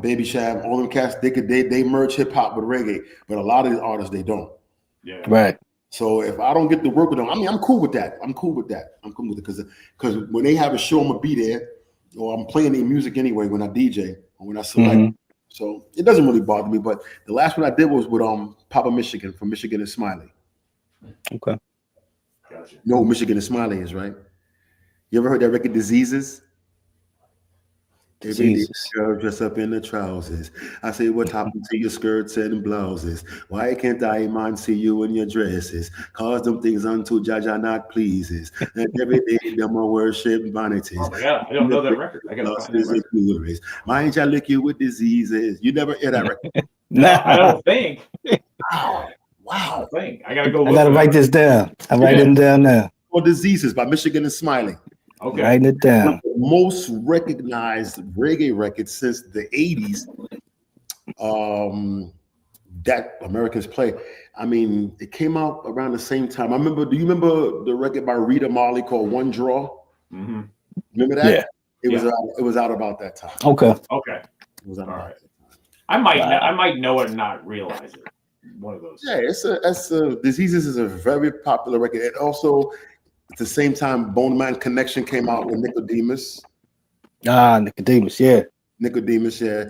Speaker 6: Baby Shab, all them cats. They merge hip hop with reggae, but a lot of these artists they don't.
Speaker 3: Yeah.
Speaker 5: Right.
Speaker 6: So if I don't get to work with them, I mean, I'm cool with that. I'm cool with it because when they have a show, I'm gonna be there, or I'm playing their music anyway when I DJ or when I select.
Speaker 5: Mm-hmm.
Speaker 6: So it doesn't really bother me. But the last one I did was with Papa Michigan from Michigan and Smiley.
Speaker 5: Okay.
Speaker 3: Gotcha.
Speaker 6: You know who Michigan and Smiley is, right? You ever heard that record Diseases? Every day, girl dress up in the trousers. I say, what happened to your skirts and blouses? Why can't I man see you in your dresses? Cause them things unto Jaja not pleases. And every day them a worship vanities.
Speaker 3: Oh my God, I don't know that record. I gotta find that record.
Speaker 6: Mind I lick you with diseases. You never hear that record?
Speaker 3: No, I don't think.
Speaker 6: Wow.
Speaker 3: I think I gotta go.
Speaker 5: I gotta write this down. I'm writing them down now.
Speaker 6: Or Diseases by Michigan and Smiley.
Speaker 3: Okay.
Speaker 5: Writing it down.
Speaker 6: The most recognized reggae record since the 80s that Americans play. I mean, it came out around the same time. Do you remember the record by Rita Marley called One Draw?
Speaker 3: Mm-hmm.
Speaker 6: Remember that?
Speaker 5: Yeah.
Speaker 6: It was out about that time.
Speaker 5: Okay.
Speaker 3: Okay.
Speaker 6: It was out
Speaker 3: All
Speaker 6: about
Speaker 3: right.
Speaker 6: that time.
Speaker 3: I might know it and not realize it. One of those.
Speaker 6: Yeah, it's a Diseases is a very popular record. And also at the same time, Bone Man Connection came out with Nicodemus.
Speaker 5: Nicodemus, yeah.
Speaker 6: Nicodemus, yeah.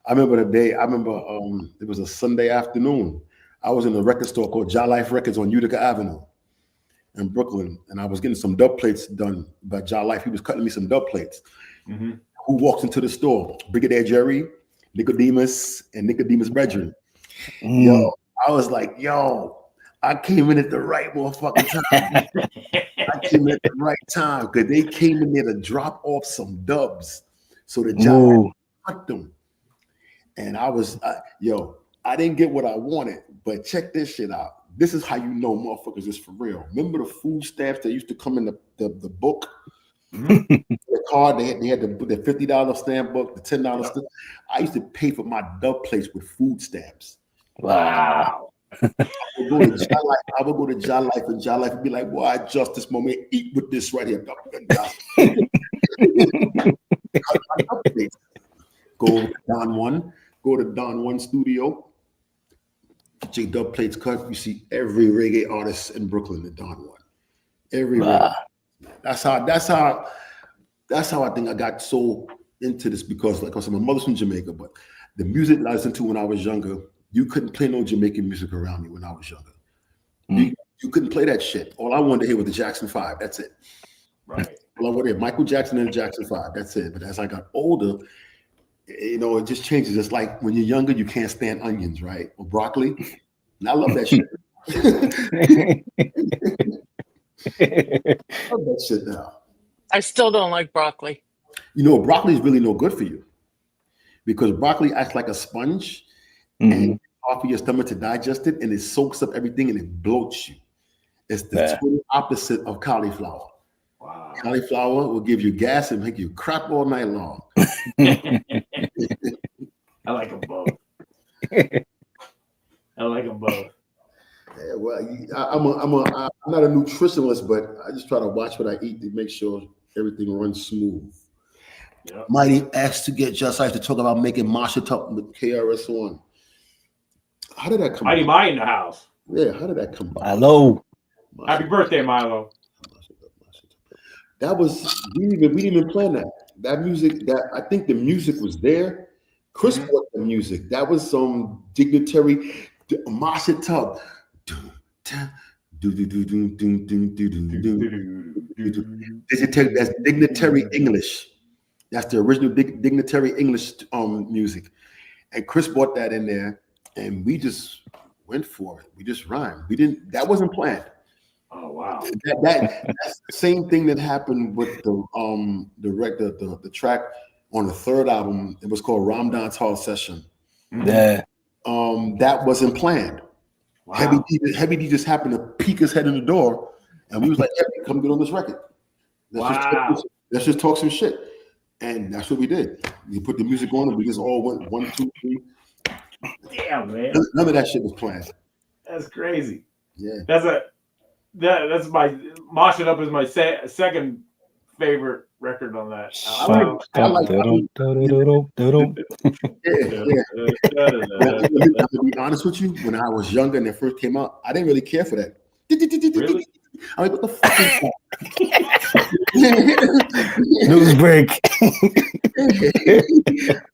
Speaker 6: I remember it was a Sunday afternoon. I was in a record store called Jah Life Records on Utica Avenue in Brooklyn, and I was getting some dub plates done by Jah Life. He was cutting me some dub plates.
Speaker 3: Mm-hmm.
Speaker 6: Who walks into the store? Brigadier Jerry, Nicodemus, and Nicodemus' brethren. Yo, I was like, I came in at the right motherfucking time. I came in at the right time because they came in there to drop off some dubs so that John cut them. And I was, I didn't get what I wanted, but check this shit out. This is how you know motherfuckers is for real. Remember the food stamps that used to come in the book? Mm-hmm. The card, they had the $50 stamp book, the $10 stamp. I used to pay for my dub plates with food stamps.
Speaker 3: Wow.
Speaker 6: I would go to Jah Life, and Jah Life would be like, "Boy, I just this moment eat with this right here." Go to Don One Studio. Get your dub plates cut. You see every reggae artist in Brooklyn at Don One. Every reggae. That's how I think I got so into this because, like I said, my mother's from Jamaica, but the music I listened to when I was younger. You couldn't play no Jamaican music around me when I was younger. You couldn't play that shit. All I wanted to hear was the Jackson 5. That's it.
Speaker 3: Right.
Speaker 6: All I wanted to hear Michael Jackson and the Jackson 5. That's it. But as I got older, it just changes. It's like when you're younger, you can't stand onions, right? Or broccoli. And I love that shit. I love that shit now.
Speaker 4: I still don't like broccoli.
Speaker 6: Broccoli is really no good for you because broccoli acts like a sponge. And off of your stomach to digest it, and it soaks up everything and it bloats you. It's the total opposite of cauliflower. Wow. Cauliflower will give you gas and make you crap all night long.
Speaker 3: I like them both. Yeah, well, I'm not a nutritionist, but I just try to watch what I eat to make sure everything runs smooth. Yep. Mighty asked to get Just Ice to talk about making Marsha Top with KRS-One. How did that come? Mighty Mike in the house.
Speaker 6: Yeah, how did that come about?
Speaker 5: Hello.
Speaker 3: Happy birthday, Milo.
Speaker 6: That was we didn't even plan that. That music, I think the music was there. Chris bought the music. That was some dignitary Marsha Tub. That's dignitary English. That's the original dignitary English music. And Chris brought that in there, and we just went for it. We just rhymed. We didn't. That wasn't planned.
Speaker 3: Oh wow.
Speaker 6: That's the same thing that happened with the track on the third album. It was called Ramadan's Hall Session.
Speaker 5: Yeah.
Speaker 6: That wasn't planned.
Speaker 3: Wow.
Speaker 6: Heavy D just happened to peek his head in the door, and we was like, "Hey, come get on this record. Let's just talk some shit." And that's what we did. We put the music on, and we just all went 1, 2, 3.
Speaker 3: Damn, man.
Speaker 6: None of that shit was planned.
Speaker 3: That's crazy.
Speaker 6: Yeah.
Speaker 3: That's my Mosh It Up is my second favorite record on that.
Speaker 6: To be honest with you, when I was younger and it first came out, I didn't really care for that.
Speaker 3: Really?
Speaker 6: I'm like, what the fuck is that?
Speaker 5: News break.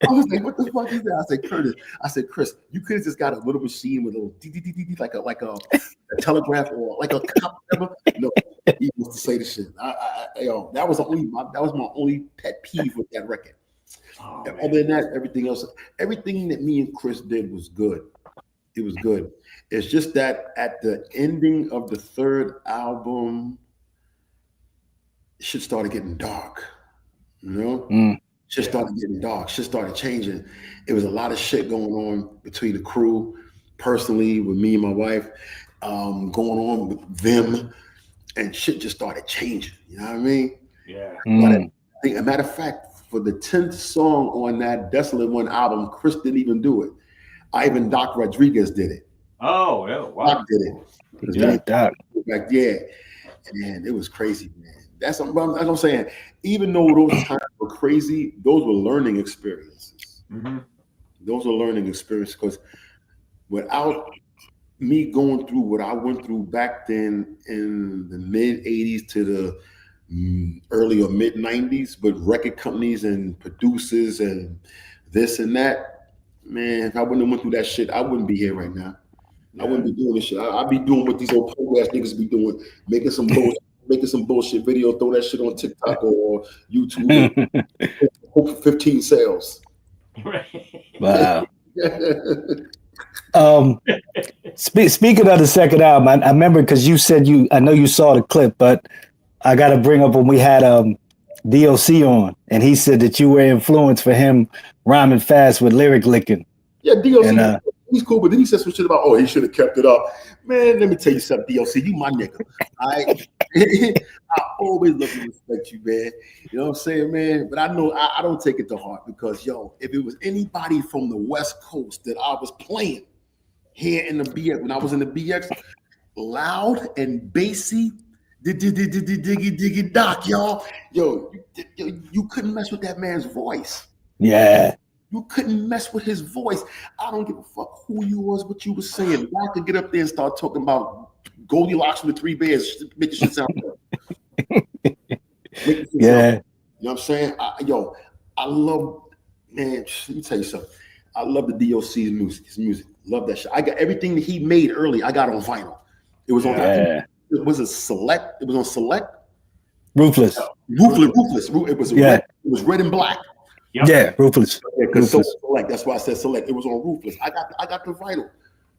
Speaker 6: I was like, what the fuck is that? I said, Chris, you could have just got a little machine with a little like a telegraph or like a cop. No, he used to say the shit. That was my only pet peeve with that record.
Speaker 3: Oh,
Speaker 6: other than that, everything that me and Chris did was good. It was good. It's just that at the ending of the third album, shit started getting dark. You know? Shit started getting dark. Shit started changing. It was a lot of shit going on between the crew, personally, with me and my wife, going on with them, and shit just started changing. You know what I mean?
Speaker 3: Yeah.
Speaker 6: But as a matter of fact, for the 10th song on that Desolate One album, Chris didn't even do it. Even Doc Rodriguez did it.
Speaker 3: Oh, yeah. Wow.
Speaker 6: Doc did it.
Speaker 5: Yeah, Doc.
Speaker 6: And it was crazy, man. That's what I'm saying. Even though those times were crazy, those were learning experiences.
Speaker 3: Mm-hmm.
Speaker 6: Those were learning experiences because without me going through what I went through back then in the mid 80s to the early or mid 90s with record companies and producers and this and that, man, if I wouldn't have went through that shit, I wouldn't be here right now. Yeah. I wouldn't be doing this shit. I'd be doing what these old punk ass niggas be doing, making some bullshit video, throw that shit on TikTok or YouTube, hope for 15 sales.
Speaker 5: Wow. Speaking of the second album, I remember because you said I know you saw the clip, but I got to bring up when we had DOC on, and he said that you were influenced for him rhyming fast with lyric licking.
Speaker 6: Yeah, DOC, he's cool, but then he said some shit about, he should have kept it up. Man, let me tell you something, DOC, you my nigga. I always love and respect you, man. You know what I'm saying, man? But I know I don't take it to heart because, if it was anybody from the West Coast that I was playing here in the BX, when I was in the BX, loud and bassy, diggy doc, y'all. You couldn't mess with that man's voice.
Speaker 5: Yeah.
Speaker 6: You couldn't mess with his voice. I don't give a fuck who you was, what you was saying. I could get up there and start talking about Goldilocks with 3 bears, make the shit sound good. You know what I'm saying? I love, man, let me tell you something. I love the DOC's music, his music. Love that shit. I got everything that he made early, I got on vinyl. It was on was it Select? It was on Select?
Speaker 5: Ruthless.
Speaker 6: Ruthless. It was red. It was red and black.
Speaker 5: Yep. Yeah, Ruthless.
Speaker 6: Yeah, because Select. That's why I said Select. It was on Ruthless. I got the vinyl.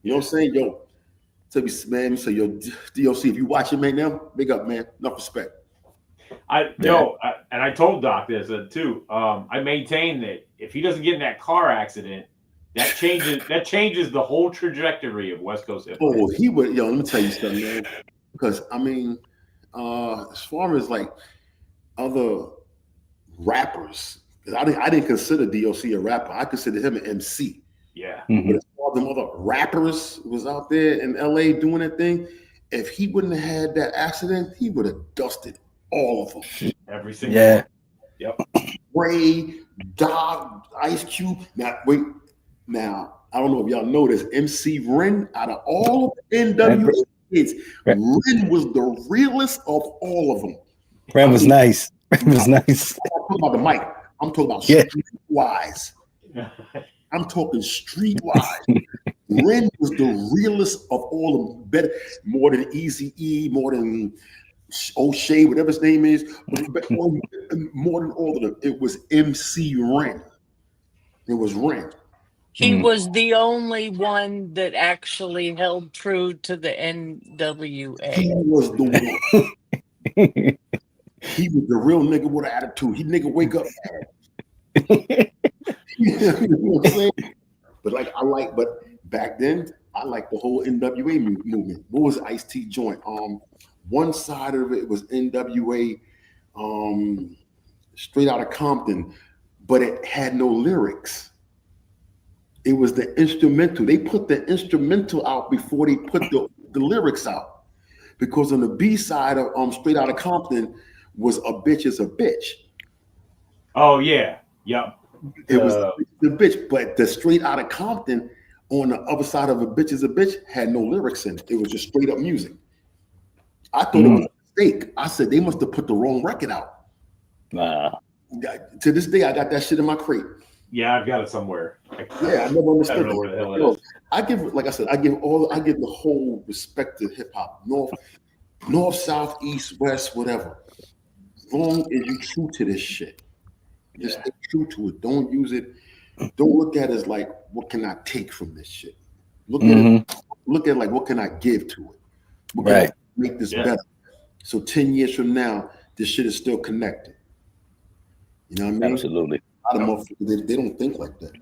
Speaker 6: You know what I'm saying? Tell me, man. So DOC, if you watch it, man, now big up, man. Enough respect.
Speaker 3: I told Doc this too. I maintain that if he doesn't get in that car accident, that changes the whole trajectory of West Coast hip hop.
Speaker 6: Oh, he would. Let me tell you something, man. Because I mean, as far as like other rappers, I didn't consider DOC a rapper. I considered him an MC.
Speaker 3: Yeah.
Speaker 6: But as far as them other rappers was out there in LA doing that thing, if he wouldn't have had that accident, he would have dusted all of them.
Speaker 3: Every single one. Yep.
Speaker 6: Ray, Dog, Ice Cube. Now, I don't know if y'all know this. MC Ren, out of all of the NWA kids, Ren was the realest of all of them.
Speaker 5: Ren was nice. Ren was nice.
Speaker 6: I'm talking about the mic. I'm talking about streetwise. I'm talking streetwise. Ren was the realest of all of them. Better, more than Eazy-E, more than O'Shea, whatever his name is, more than all of them. It was MC Ren. It was Ren.
Speaker 4: He was the only one that actually held true to the NWA.
Speaker 6: He was the one. He was the real nigga with an attitude. He nigga wake up. You know what I'm saying? But back then, I liked the whole NWA movement. What was Ice-T joint? One side of it was NWA, straight out of Compton, but it had no lyrics. It was the instrumental. They put the instrumental out before they put the lyrics out. Because on the B side of Straight Outta Compton was A Bitch Is a Bitch.
Speaker 3: Oh yeah. Yep.
Speaker 6: It was the bitch, but the Straight Outta Compton on the other side of A Bitch Is a Bitch had no lyrics in it. It was just straight up music. I thought it was a mistake. I said they must have put the wrong record out.
Speaker 5: Nah.
Speaker 6: To this day, I got that shit in my crate.
Speaker 3: Yeah, I've got it somewhere.
Speaker 6: Yeah, I never understood.
Speaker 3: I don't know where the hell it is.
Speaker 6: I give, like I said, I give the whole respect to hip hop. North, south, east, west, whatever. As long as you true to this shit, just stay true to it. Don't use it. Don't look at it as like, what can I take from this shit? Look at it like, what can I give to it? What can I make this better? So 10 years from now, this shit is still connected. You know what I mean?
Speaker 5: Absolutely.
Speaker 6: A lot of motherfuckers, they don't think like that.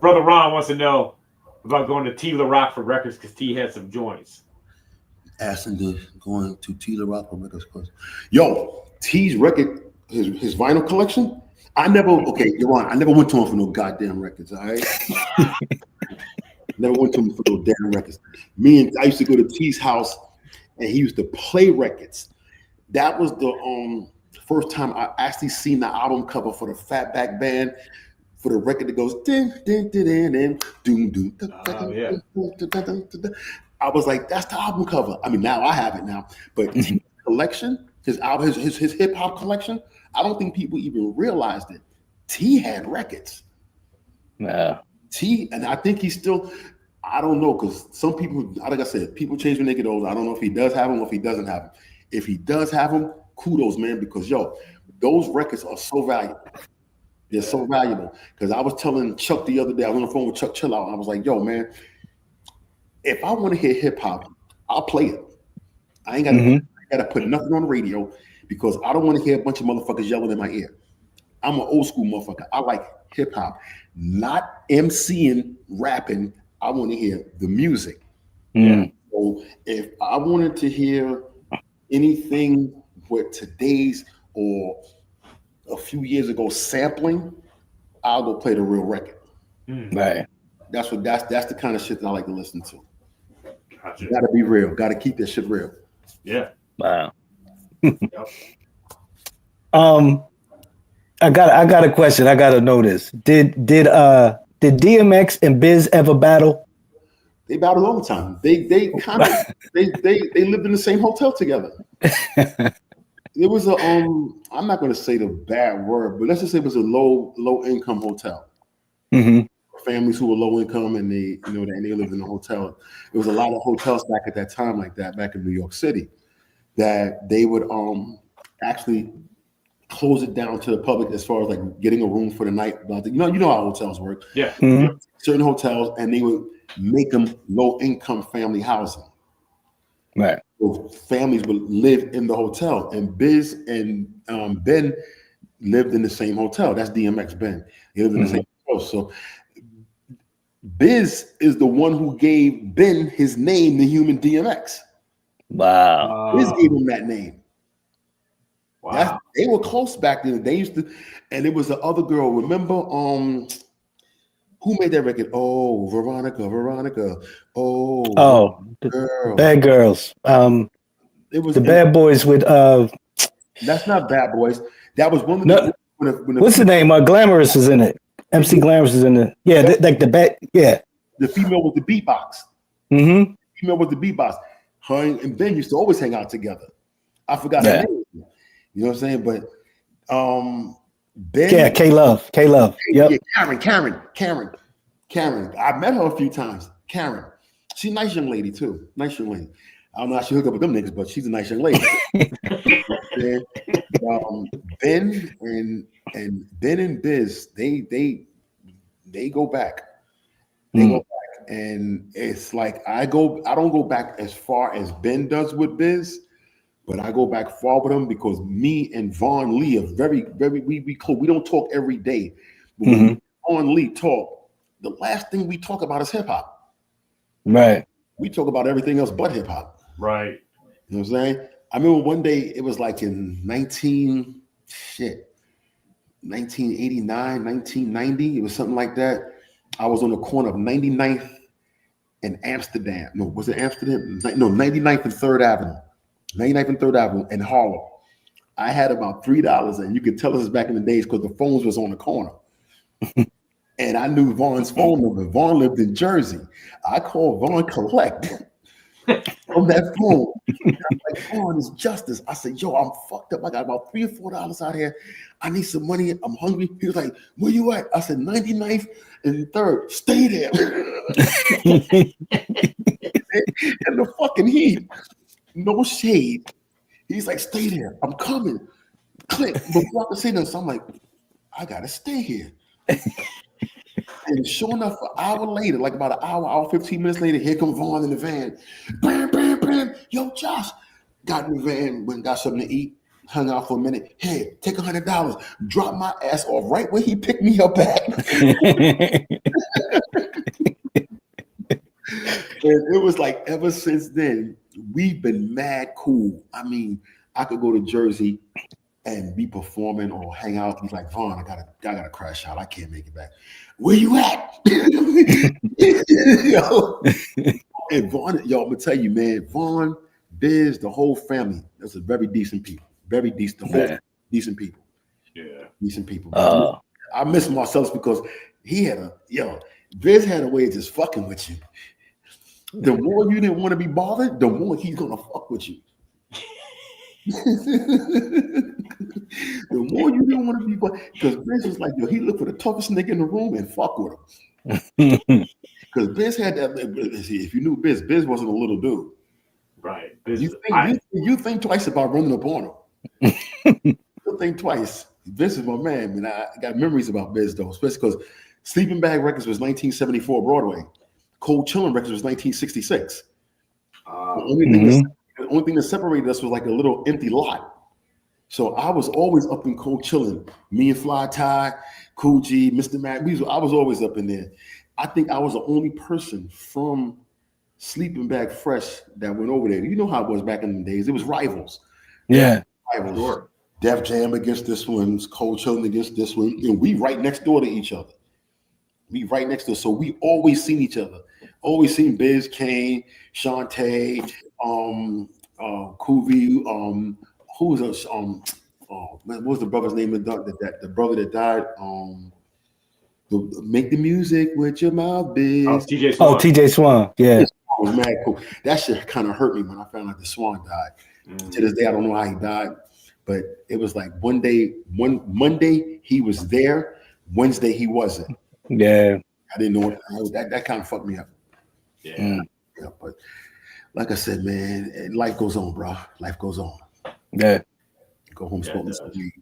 Speaker 3: Brother Ron wants to know about going to T La Rock for records because T had some joints.
Speaker 6: Asking to going to T La Rock for records. Yo, T's record, his vinyl collection. I never went to him for no goddamn records. All right. Never went to him for no damn records. I used to go to T's house, and he used to play records. That was the first time I actually seen the album cover for the Fatback Band, for the record that goes din din din din din doom doom. I was like, that's the album cover. I mean, now I have it now, but T's collection, his album, his hip hop collection, I don't think people even realized it. T had records.
Speaker 5: Yeah.
Speaker 6: T, and I think he's still, I don't know, because some people, like I said, people change when they get older. I don't know if he does have them or if he doesn't have them. If he does have them, kudos, man, because those records are so valuable. They're so valuable. Because I was telling Chuck the other day, I was on the phone with Chuck Chill Out, and I was like, yo, man, if I want to hear hip hop, I'll play it. I ain't got to put nothing on the radio because I don't want to hear a bunch of motherfuckers yelling in my ear. I'm an old school motherfucker. I like hip hop, not MCing, rapping. I want to hear the music. So if I wanted to hear anything with today's or a few years ago sampling, I'll go play the real record.
Speaker 5: Right.
Speaker 6: That's the kind of shit that I like to listen to.
Speaker 3: Gotcha.
Speaker 6: Got to be real. Got to keep that shit real.
Speaker 3: Yeah.
Speaker 5: Wow.
Speaker 3: Yep.
Speaker 5: I got a question. I gotta know this. Did DMX and Biz ever battle?
Speaker 6: They battled all the time. They kind of they lived in the same hotel together. It was a I'm not going to say the bad word, but let's just say it was a low income hotel. Families who were low income and they lived in a hotel. There was a lot of hotels back at that time like that back in New York City that they would actually close it down to the public as far as like getting a room for the night. You know how hotels work.
Speaker 3: Yeah.
Speaker 6: Certain hotels, and they would make them low income family housing.
Speaker 5: Right.
Speaker 6: So families would live in the hotel, and Biz and Ben lived in the same hotel. That's DMX Ben. They lived in the same hotel. So Biz is the one who gave Ben his name, the Human DMX.
Speaker 5: Wow.
Speaker 6: Biz gave him that name.
Speaker 3: Wow.
Speaker 6: They were close back then. They used to, and it was the other girl. Remember, who made that record? Oh, Veronica. Oh, girl.
Speaker 5: Bad Girls.
Speaker 6: It was
Speaker 5: the Bad Boys with
Speaker 6: That's not Bad Boys. That was one of
Speaker 5: the.
Speaker 6: When
Speaker 5: what's the name? Glamorous is in it. MC Glamorous is in it. Yeah, like the bad. Yeah.
Speaker 6: The female with the beatbox. Female with the beatbox. Her and Ben used to always hang out together. I forgot her name. You know what I'm saying? But Ben.
Speaker 5: Yeah, K Love. Yep.
Speaker 6: Yeah, Karen. I met her a few times. Karen. She's a nice young lady too. Nice young lady. I don't know how she hooked up with them niggas, but she's a nice young lady. Ben and Biz, they go back. They go back, and it's like I don't go back as far as Ben does with Biz, but I go back far with him because me and Von Lee are very, very we close. We don't talk every day, but when Von Lee talk, the last thing we talk about is hip hop.
Speaker 5: Right. We
Speaker 6: talk about everything else but hip hop.
Speaker 3: Right.
Speaker 6: You know what I'm saying? I remember one day it was like in 1989, 1990. It was something like that. I was on the corner of 99th and Amsterdam. No, was it Amsterdam? No, 99th and 3rd Avenue. 99th and 3rd Avenue in Harlem. I had about $3, and you could tell us back in the days because the phones was on the corner. And I knew Vaughn's phone number. Vaughn lived in Jersey. I called Vaughn collect from that phone. I'm like, Vaughn, it's Justice. I said, yo, I'm fucked up. I got about $3 or $4 out here. I need some money. I'm hungry. He was like, where you at? I said, 99th and 3rd. Stay there. And the fucking heat. No shade. He's like, stay there. I'm coming. Click. Before I could say this, I'm like, I gotta stay here. And sure enough, an hour later, like about an hour, 15 minutes later, here comes Vaughn in the van. Bam, bam, bam. Yo, Josh. Got in the van, went and got something to eat, hung out for a minute. Hey, take $100. Drop my ass off right where he picked me up at. And it was like ever since then, we've been mad cool. I mean, I could go to Jersey and be performing or hang out. He's like, Vaughn, I gotta crash out. I can't make it back. Where you at? Yo. And Vaughn, yo, I'm gonna tell you, man, Vaughn, Biz, the whole family, that's a very decent people. Very decent, decent people. Yeah. Decent people. I miss Marcellus because he had Biz had a way of just fucking with you. The more you didn't want to be bothered, the more he's gonna fuck with you. The more you didn't want to be bothered, because Biz was like, yo, he looked for the toughest nigga in the room and fuck with him. Because Biz had that. If you knew Biz wasn't a little dude. Right. Biz, you think twice about running up on him. You think twice. Biz is my man, man. I got memories about Biz though, especially because Sleeping Bag Records was 1974 Broadway. Cold Chillin' Records was 1966. The only thing that separated us was like a little empty lot. So I was always up in Cold Chillin'. Me and Fly Ty, Cool G, Mr. Mac. I was always up in there. I think I was the only person from Sleeping Bag Fresh that went over there. You know how it was back in the days. It was rivals. Yeah. Rivals. Sure. Def Jam against this one, Cold Chillin' against this one. And we right next door to each other. We right next door. So we always seen each other. Always seen Biz, Kane, Shantae, Kuvi, who was else? What was the brother's name? The brother that died. Make the music with your mouth, Biz.
Speaker 5: TJ Swan. Oh, TJ Swan. Yeah.
Speaker 6: It was mad cool. That shit kind of hurt me when I found out the Swan died. To this day, I don't know how he died, but it was like one Monday he was there, Wednesday he wasn't. Yeah. I didn't know that kind of fucked me up. Yeah. Yeah, but like I said, man, life goes on, bro. Life goes on. Yeah. Go home, smoke some weed.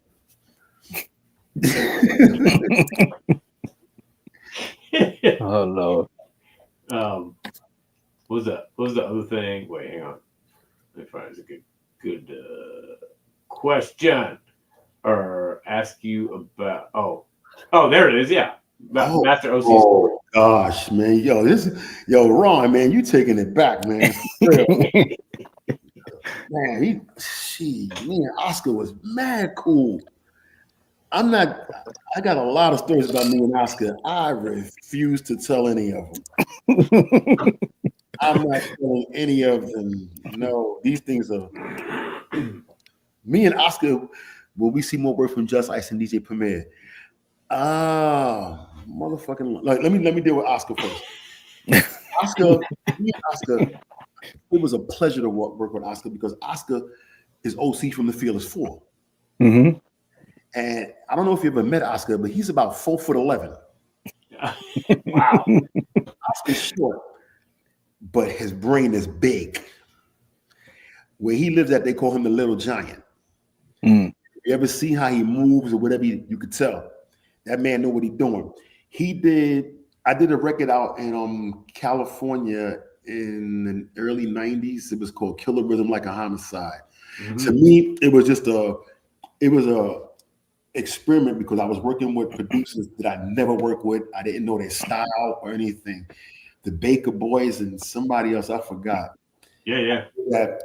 Speaker 1: Oh Lord. What was the other thing? Wait, hang on. Let me find a good question. Or ask you about there it is, yeah. Master OC Sport.
Speaker 6: Gosh, man. Ron, man, you taking it back, man. Man, me and Oscar was mad cool. I got a lot of stories about me and Oscar. I refuse to tell any of them. I'm not telling any of them. No, these things are me and Oscar. Will we see more work from Just Ice and DJ Premier? Motherfucking like let me deal with Oscar first. Oscar, it was a pleasure to work with Oscar because Oscar is OC from the Fearless Four. Mm-hmm. And I don't know if you ever met Oscar, but he's about 4'11". Wow. Oscar's short, but his brain is big. Where he lives at, they call him the Little Giant. You ever see how he moves or whatever you could tell? That man know what he's doing. I did a record out in California in the early 90s. It was called Killer Rhythm Like a Homicide.
Speaker 3: Mm-hmm.
Speaker 6: To me, it was a experiment because I was working with producers that I never worked with. I didn't know their style or anything. The Baker Boys and somebody else, I forgot.
Speaker 3: Yeah.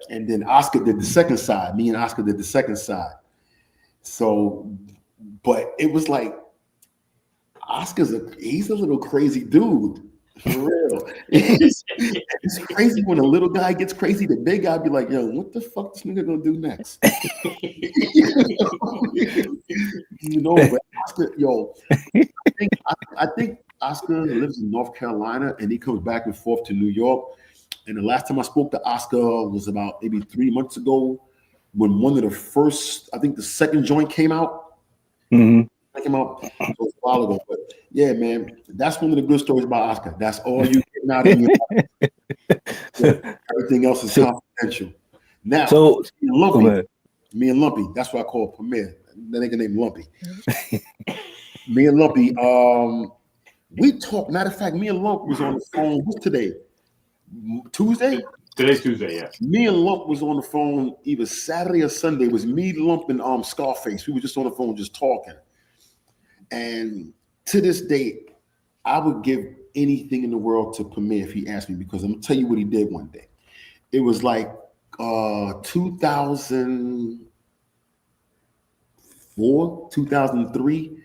Speaker 6: And then Oscar did the second side. Me and Oscar did the second side. So, but it was like he's a little crazy dude. For real. It's crazy when a little guy gets crazy. The big guy be like, yo, what the fuck this nigga gonna do next? But Oscar, I think Oscar lives in North Carolina and he comes back and forth to New York. And the last time I spoke to Oscar was about maybe 3 months ago when one of the first, I think the second joint came out.
Speaker 5: Mm-hmm.
Speaker 6: Came out a while ago, but yeah, man, that's one of the good stories about Oscar. That's all you getting out of your life. Everything else is confidential. Now, me and Lumpy, that's what I call Premier. The nigga named Lumpy. Me and Lumpy, we talked. Matter of fact, me and Lump was on the phone. What's today? Tuesday?
Speaker 3: Today's Tuesday, yeah.
Speaker 6: Me and Lump was on the phone either Saturday or Sunday. It was me, Lump, and Scarface. We were just on the phone just talking. And to this day, I would give anything in the world to Premier if he asked me, because I'm gonna tell you what he did one day. It was like 2004, 2003.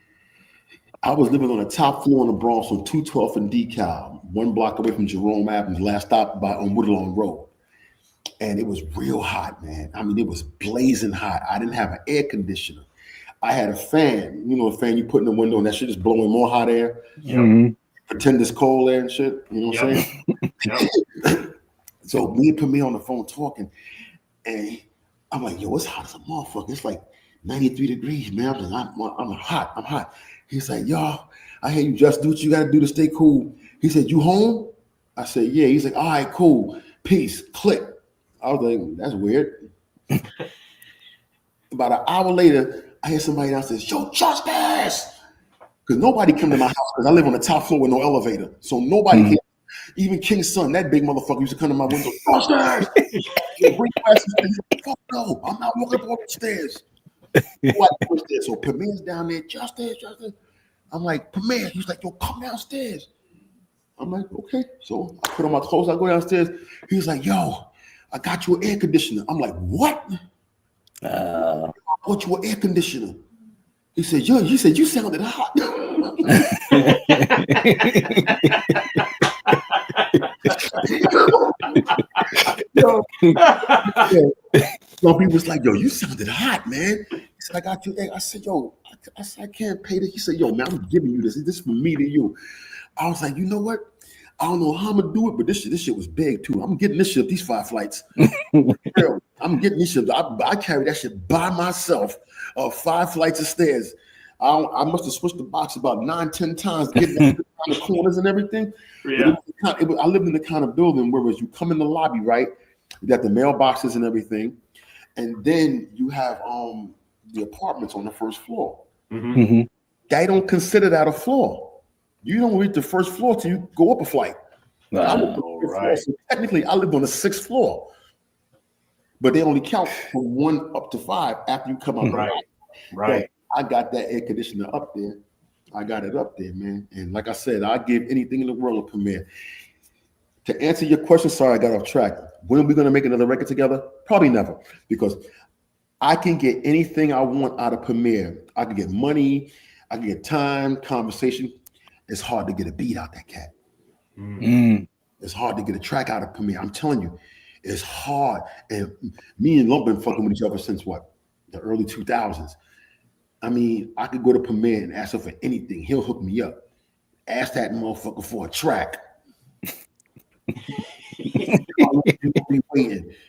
Speaker 6: I was living on the top floor in the Bronx on 212th and DeKalb, 1 block away from Jerome Avenue, last stop by on Woodlawn Road. And it was real hot, man. I mean, it was blazing hot. I didn't have an air conditioner. I had a fan, a fan you put in the window and that shit is blowing more hot air.
Speaker 5: Mm-hmm.
Speaker 6: Pretend it's cold air and shit. You know what I'm saying? So me and Premier on the phone talking, and I'm like, yo, it's hot as a motherfucker. It's like 93 degrees, man. I'm like, I'm hot. He's like, yo, I hear you just do what you gotta do to stay cool. He said, you home? I said, yeah. He's like, all right, cool. Peace. Click. I was like, that's weird. About an hour later, I hear somebody downstairs, yo, Justice! Because nobody come to my house because I live on the top floor with no elevator. So nobody came. Even King's son, that big motherfucker, used to come to my window, Justice! Fuck no, I'm not walking up all the stairs. So Premier's down there, Justice. I'm like, Premier. He's like, yo, come downstairs. I'm like, okay. So I put on my clothes, I go downstairs. He's like, yo, I got you an air conditioner. I'm like, what? I bought you an air conditioner. He said, yo, you sounded hot. Lumpy was like, yo, you sounded hot, man. He said, I got you. I said, yo, I can't pay this. He said, yo, man, I'm giving you this. This is from me to you. I was like, you know what? I don't know how I'm gonna do it, but this shit was big too. I'm getting this shit, these 5 flights. I'm getting these shit. I carry that shit by myself, 5 flights of stairs. I must have switched the box about 9-10 times, getting down the corners and everything.
Speaker 3: Yeah.
Speaker 6: I lived in the kind of building where as you come in the lobby, right? You got the mailboxes and everything, and then you have the apartments on the first floor.
Speaker 3: Mm-hmm.
Speaker 5: Mm-hmm.
Speaker 6: They don't consider that a floor. You don't reach the first floor till you go up a flight.
Speaker 3: Right.
Speaker 6: So technically, I lived on the 6th floor, but they only count from 1 up to 5 after you come up.
Speaker 3: Right.
Speaker 6: I got that air conditioner up there. I got it up there, man. And like I said, I give anything in the world a Premier. To answer your question, sorry, I got off track. When are we going to make another record together? Probably never, because I can get anything I want out of Premier. I can get money, I can get time, conversation. It's hard to get a beat out that cat. It's hard to get a track out of Premier. I'm telling you, it's hard. And me and Lump been fucking with each other since what? The early 2000s. I mean, I could go to Premier and ask him for anything. He'll hook me up. Ask that motherfucker for a track.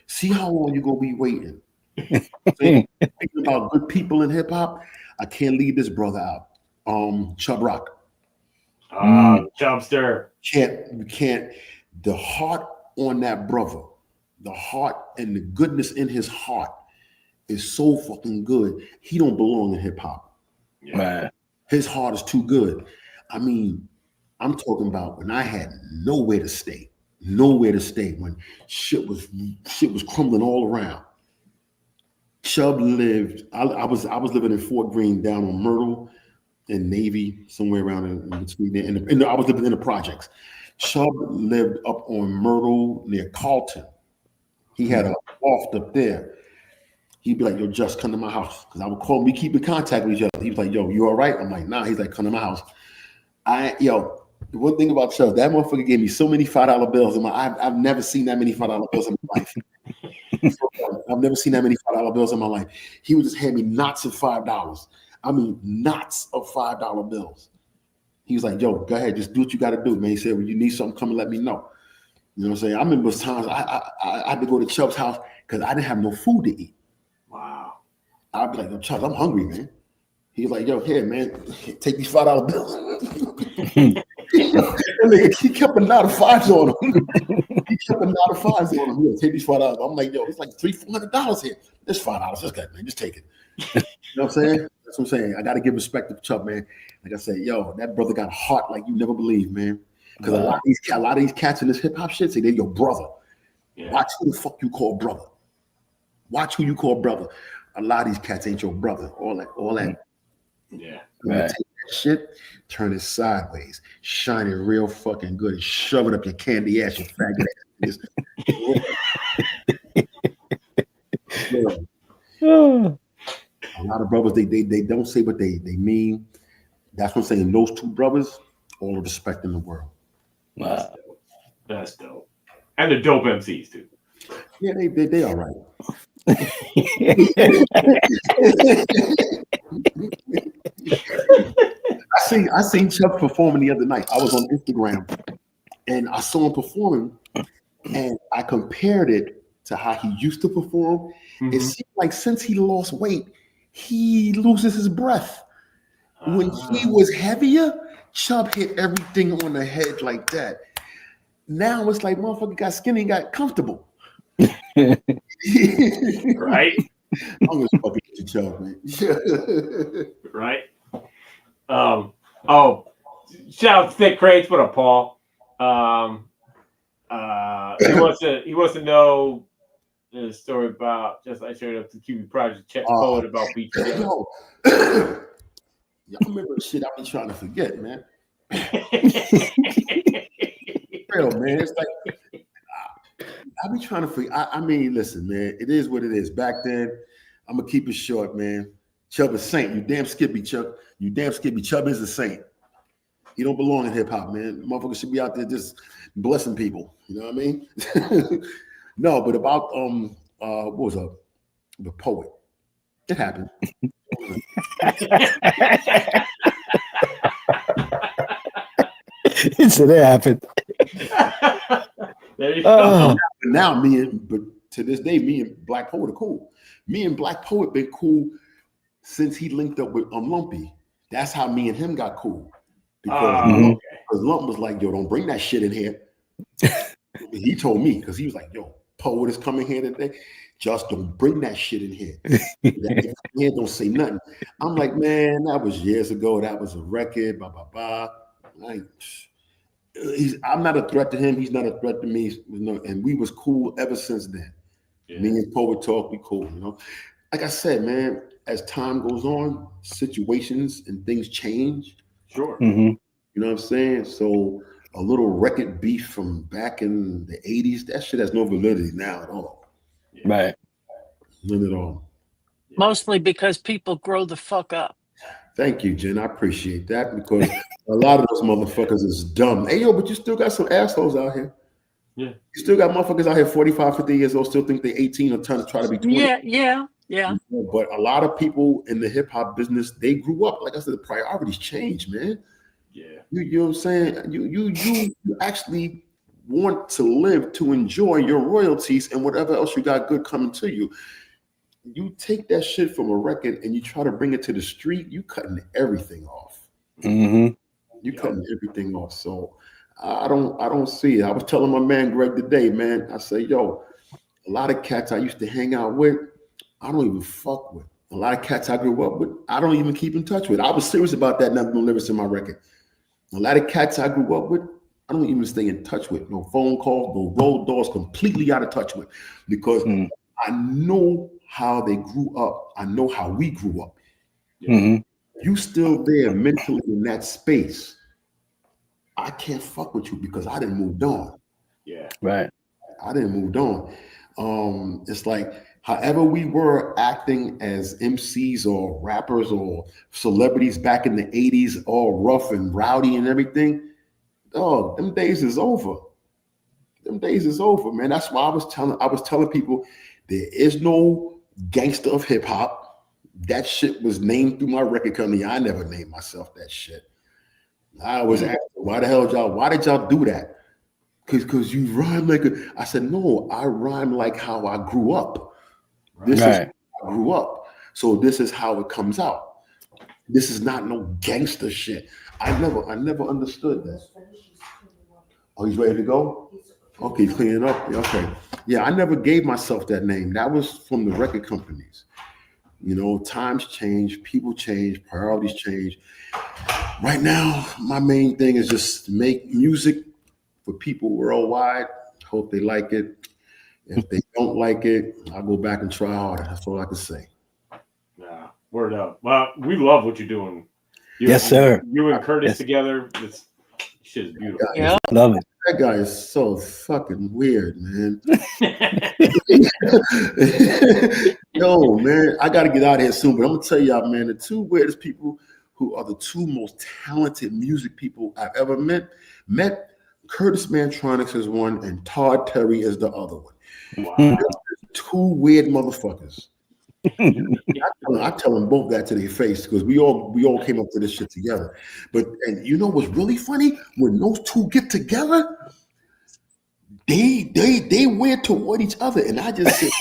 Speaker 6: See how long you gonna be waiting. Speaking about good people in hip hop, I can't leave this brother out. Chubb Rock.
Speaker 3: Chubbster.
Speaker 6: You can't. The heart on that brother, the heart and the goodness in his heart is so fucking good. He don't belong in hip hop.
Speaker 5: Man.
Speaker 6: His heart is too good. I mean, I'm talking about when I had nowhere to stay, when shit was crumbling all around. Chubb lived. I was living in Fort Greene down on Myrtle and Navy, somewhere around in between there. And I was living in the projects. Chubb lived up on Myrtle near Carlton. He had a loft up there. He'd be like, "Yo, just come to my house," because I would call him. We keep in contact with each other. He was like, "Yo, you all right?" I'm like, "Nah." He's like, "Come to my house." The one thing about Chubb, that motherfucker gave me so many $5 bills. I've never seen that many $5 bills in my life. I've never seen that many $5 bills in my life. He would just hand me knots of $5. I mean, knots of $5 bills. He was like, "Yo, go ahead, just do what you got to do, man." He said, "When you need something, come and let me know." You know what I'm saying? I remember times I had to go to Chubb's house because I didn't have no food to eat.
Speaker 3: Wow.
Speaker 6: I'd be like, "Yo, Chubb, I'm hungry, man." He was like, "Yo, here, man, take these $5 bills." He kept a knot of fives on him. Take these $5. I'm like, "Yo, it's like $300-$400 here. There's $5. Just got, man. Just take it." You know what I'm saying? That's what I'm saying. I got to give respect to Chubb, man. Like I said, yo, that brother got a heart like you never believe, man. Because a lot of these cats in this hip hop shit say they're your brother. Yeah. Watch who the fuck you call brother. Watch who you call brother. A lot of these cats ain't your brother. All that.
Speaker 3: Yeah.
Speaker 6: Right. Take that shit, turn it sideways, shine it real fucking good, and shove it up your candy ass, you faggot ass. A lot of brothers, they don't say what they mean. That's what I'm saying. Those two brothers, all the respect in the world.
Speaker 3: Wow. That's dope. And they're dope MCs too.
Speaker 6: Yeah, they all right. I seen Chubb performing the other night. I was on Instagram and I saw him performing, and I compared it to how he used to perform. Mm-hmm. It seemed like since he lost weight, he loses his breath. When he was heavier, Chubb hit everything on the head like that. Now it's like motherfucker got skinny and got comfortable.
Speaker 3: Right?
Speaker 6: I'm just fucking with you, Chubb, man.
Speaker 3: Right? Shout out to Thick Crates. What up, Paul? He wants to know the story about just I showed up to QB Project check forward about BTS.
Speaker 6: Y'all remember shit I be trying to forget, man. Real, man. It's like I be trying to forget. I mean, listen, man. It is what it is. Back then, I'm gonna keep it short, man. Chubb is saint. You damn skippy, Chubb. You damn skippy. Chubb is a saint. He don't belong in hip hop, man. Motherfuckers should be out there just blessing people. You know what I mean? No, but about what was up? The poet. It happened.
Speaker 5: So that happened.
Speaker 3: There you go.
Speaker 6: Now but to this day, me and Black Poet are cool. Me and Black Poet been cool since he linked up with Lumpy. That's how me and him got cool. Because Lump was like, "Yo, don't bring that shit in here." He told me, because he was like, "Yo, Poet is coming here today. Just don't bring that shit in here. Don't say nothing." I'm like, "Man, that was years ago. That was a record, blah, blah, blah." I'm not a threat to him. He's not a threat to me. And we was cool ever since then. Yeah. Me and Poet talk, we cool, you know. Like I said, man, as time goes on, situations and things change.
Speaker 3: Sure.
Speaker 5: Mm-hmm.
Speaker 6: You know what I'm saying? So a little record beef from back in the 80s, that shit has no validity now at all.
Speaker 5: Yeah. Right.
Speaker 6: None at all.
Speaker 4: Mostly because people grow the fuck up.
Speaker 6: Thank you, Jen. I appreciate that, because a lot of those motherfuckers is dumb. Hey, yo, but you still got some assholes out here.
Speaker 3: Yeah.
Speaker 6: You still got motherfuckers out here 45, 50 years old, still think they're 18 or trying to be 20.
Speaker 4: Yeah.
Speaker 6: But a lot of people in the hip hop business, they grew up. Like I said, the priorities change, man.
Speaker 3: Yeah.
Speaker 6: You know what I'm saying? You actually want to live to enjoy your royalties and whatever else you got good coming to you. You take that shit from a record and you try to bring it to the street, you cutting everything off.
Speaker 5: Mm-hmm.
Speaker 6: You cutting everything off. So I don't see it. I was telling my man Greg today, man. I say, yo, a lot of cats I used to hang out with, I don't even fuck with. A lot of cats I grew up with, I don't even keep in touch with. I was serious about that, not doing lyrics in my record. A lot of cats I grew up with, I don't even stay in touch with. No phone calls, no road doors, completely out of touch with, because I know how they grew up. I know how we grew up. You still there mentally in that space. I can't fuck with you because I didn't move on.
Speaker 3: Yeah.
Speaker 5: Right.
Speaker 6: I didn't move on. It's like however we were acting as MCs or rappers or celebrities back in the 80s, all rough and rowdy and everything. Oh, them days is over. Them days is over, man. That's why I was telling people there is no gangster of hip hop. That shit was named through my record company. I never named myself that shit. I was asking, why did y'all do that? Because you rhyme like I said, no, I rhyme like how I grew up. This is how I grew up. So this is how it comes out. This is not no gangster shit. I never understood that. Oh, he's ready to go? Okay, he's cleaning up. Okay. Yeah, I never gave myself that name. That was from the record companies. You know, times change, people change, priorities change. Right now, my main thing is just make music for people worldwide. Hope they like it. If they don't like it, I'll go back and try harder. That's all I can say.
Speaker 3: Nah, word up. Well, we love what you're doing.
Speaker 5: Yes, sir.
Speaker 3: You and Curtis together. This shit is beautiful.
Speaker 5: Yeah, love it.
Speaker 6: That guy is so fucking weird, man. Yo, man, I got to get out of here soon, but I'm going to tell y'all, man, the two weirdest people who are the two most talented music people I've ever met. Curtis Mantronics is one, and Todd Terry is the other one.
Speaker 3: Wow.
Speaker 6: Two weird motherfuckers. I tell them both that to their face because we all came up to this shit together. And you know what's really funny? When those two get together, they weird toward each other, and I just sit.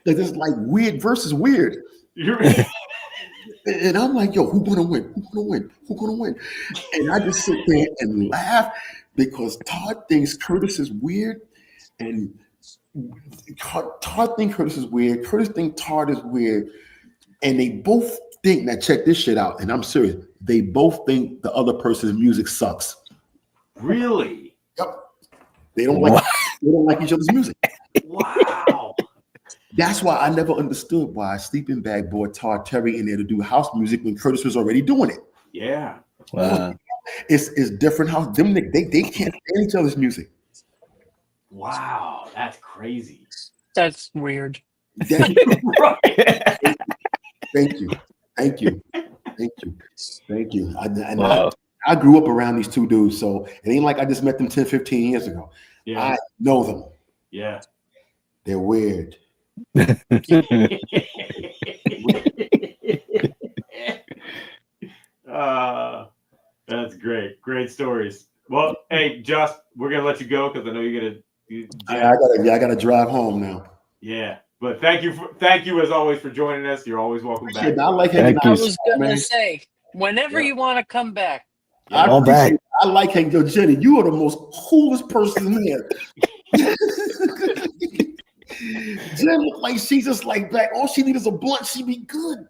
Speaker 6: It's like weird versus weird. And I'm like, yo, who gonna win? Who gonna win? And I just sit there and laugh because Todd thinks Curtis is weird, and Todd thinks Curtis is weird. Curtis thinks Todd is weird, and they both think. Now check this shit out, and I'm serious. They both think the other person's music sucks.
Speaker 3: Really?
Speaker 6: Yep. They don't like each other's music.
Speaker 3: Wow.
Speaker 6: That's why I never understood why Sleeping Bag brought Todd Terry in there to do house music when Curtis was already doing it.
Speaker 3: Yeah.
Speaker 5: Wow.
Speaker 6: It's different house. They can't stand each other's music.
Speaker 3: Wow, that's crazy.
Speaker 4: That's weird.
Speaker 6: Thank you. I grew up around these two dudes, so it ain't like I just met them 10, 15 years ago.
Speaker 3: Yeah.
Speaker 6: I know them.
Speaker 3: Yeah.
Speaker 6: They're weird.
Speaker 3: That's great. Great stories. Well, hey, Josh, we're gonna let you go because I know you're gonna.
Speaker 6: I gotta drive home now.
Speaker 3: Yeah, but thank you as always for joining us. You're always welcome back.
Speaker 6: I like hanging out.
Speaker 4: I was gonna say, whenever you want to come back.
Speaker 6: I like hanging. Yo, Jenny, you are the most coolest person in here. Jen look like she's just like back. All she needs is a blunt. She be good.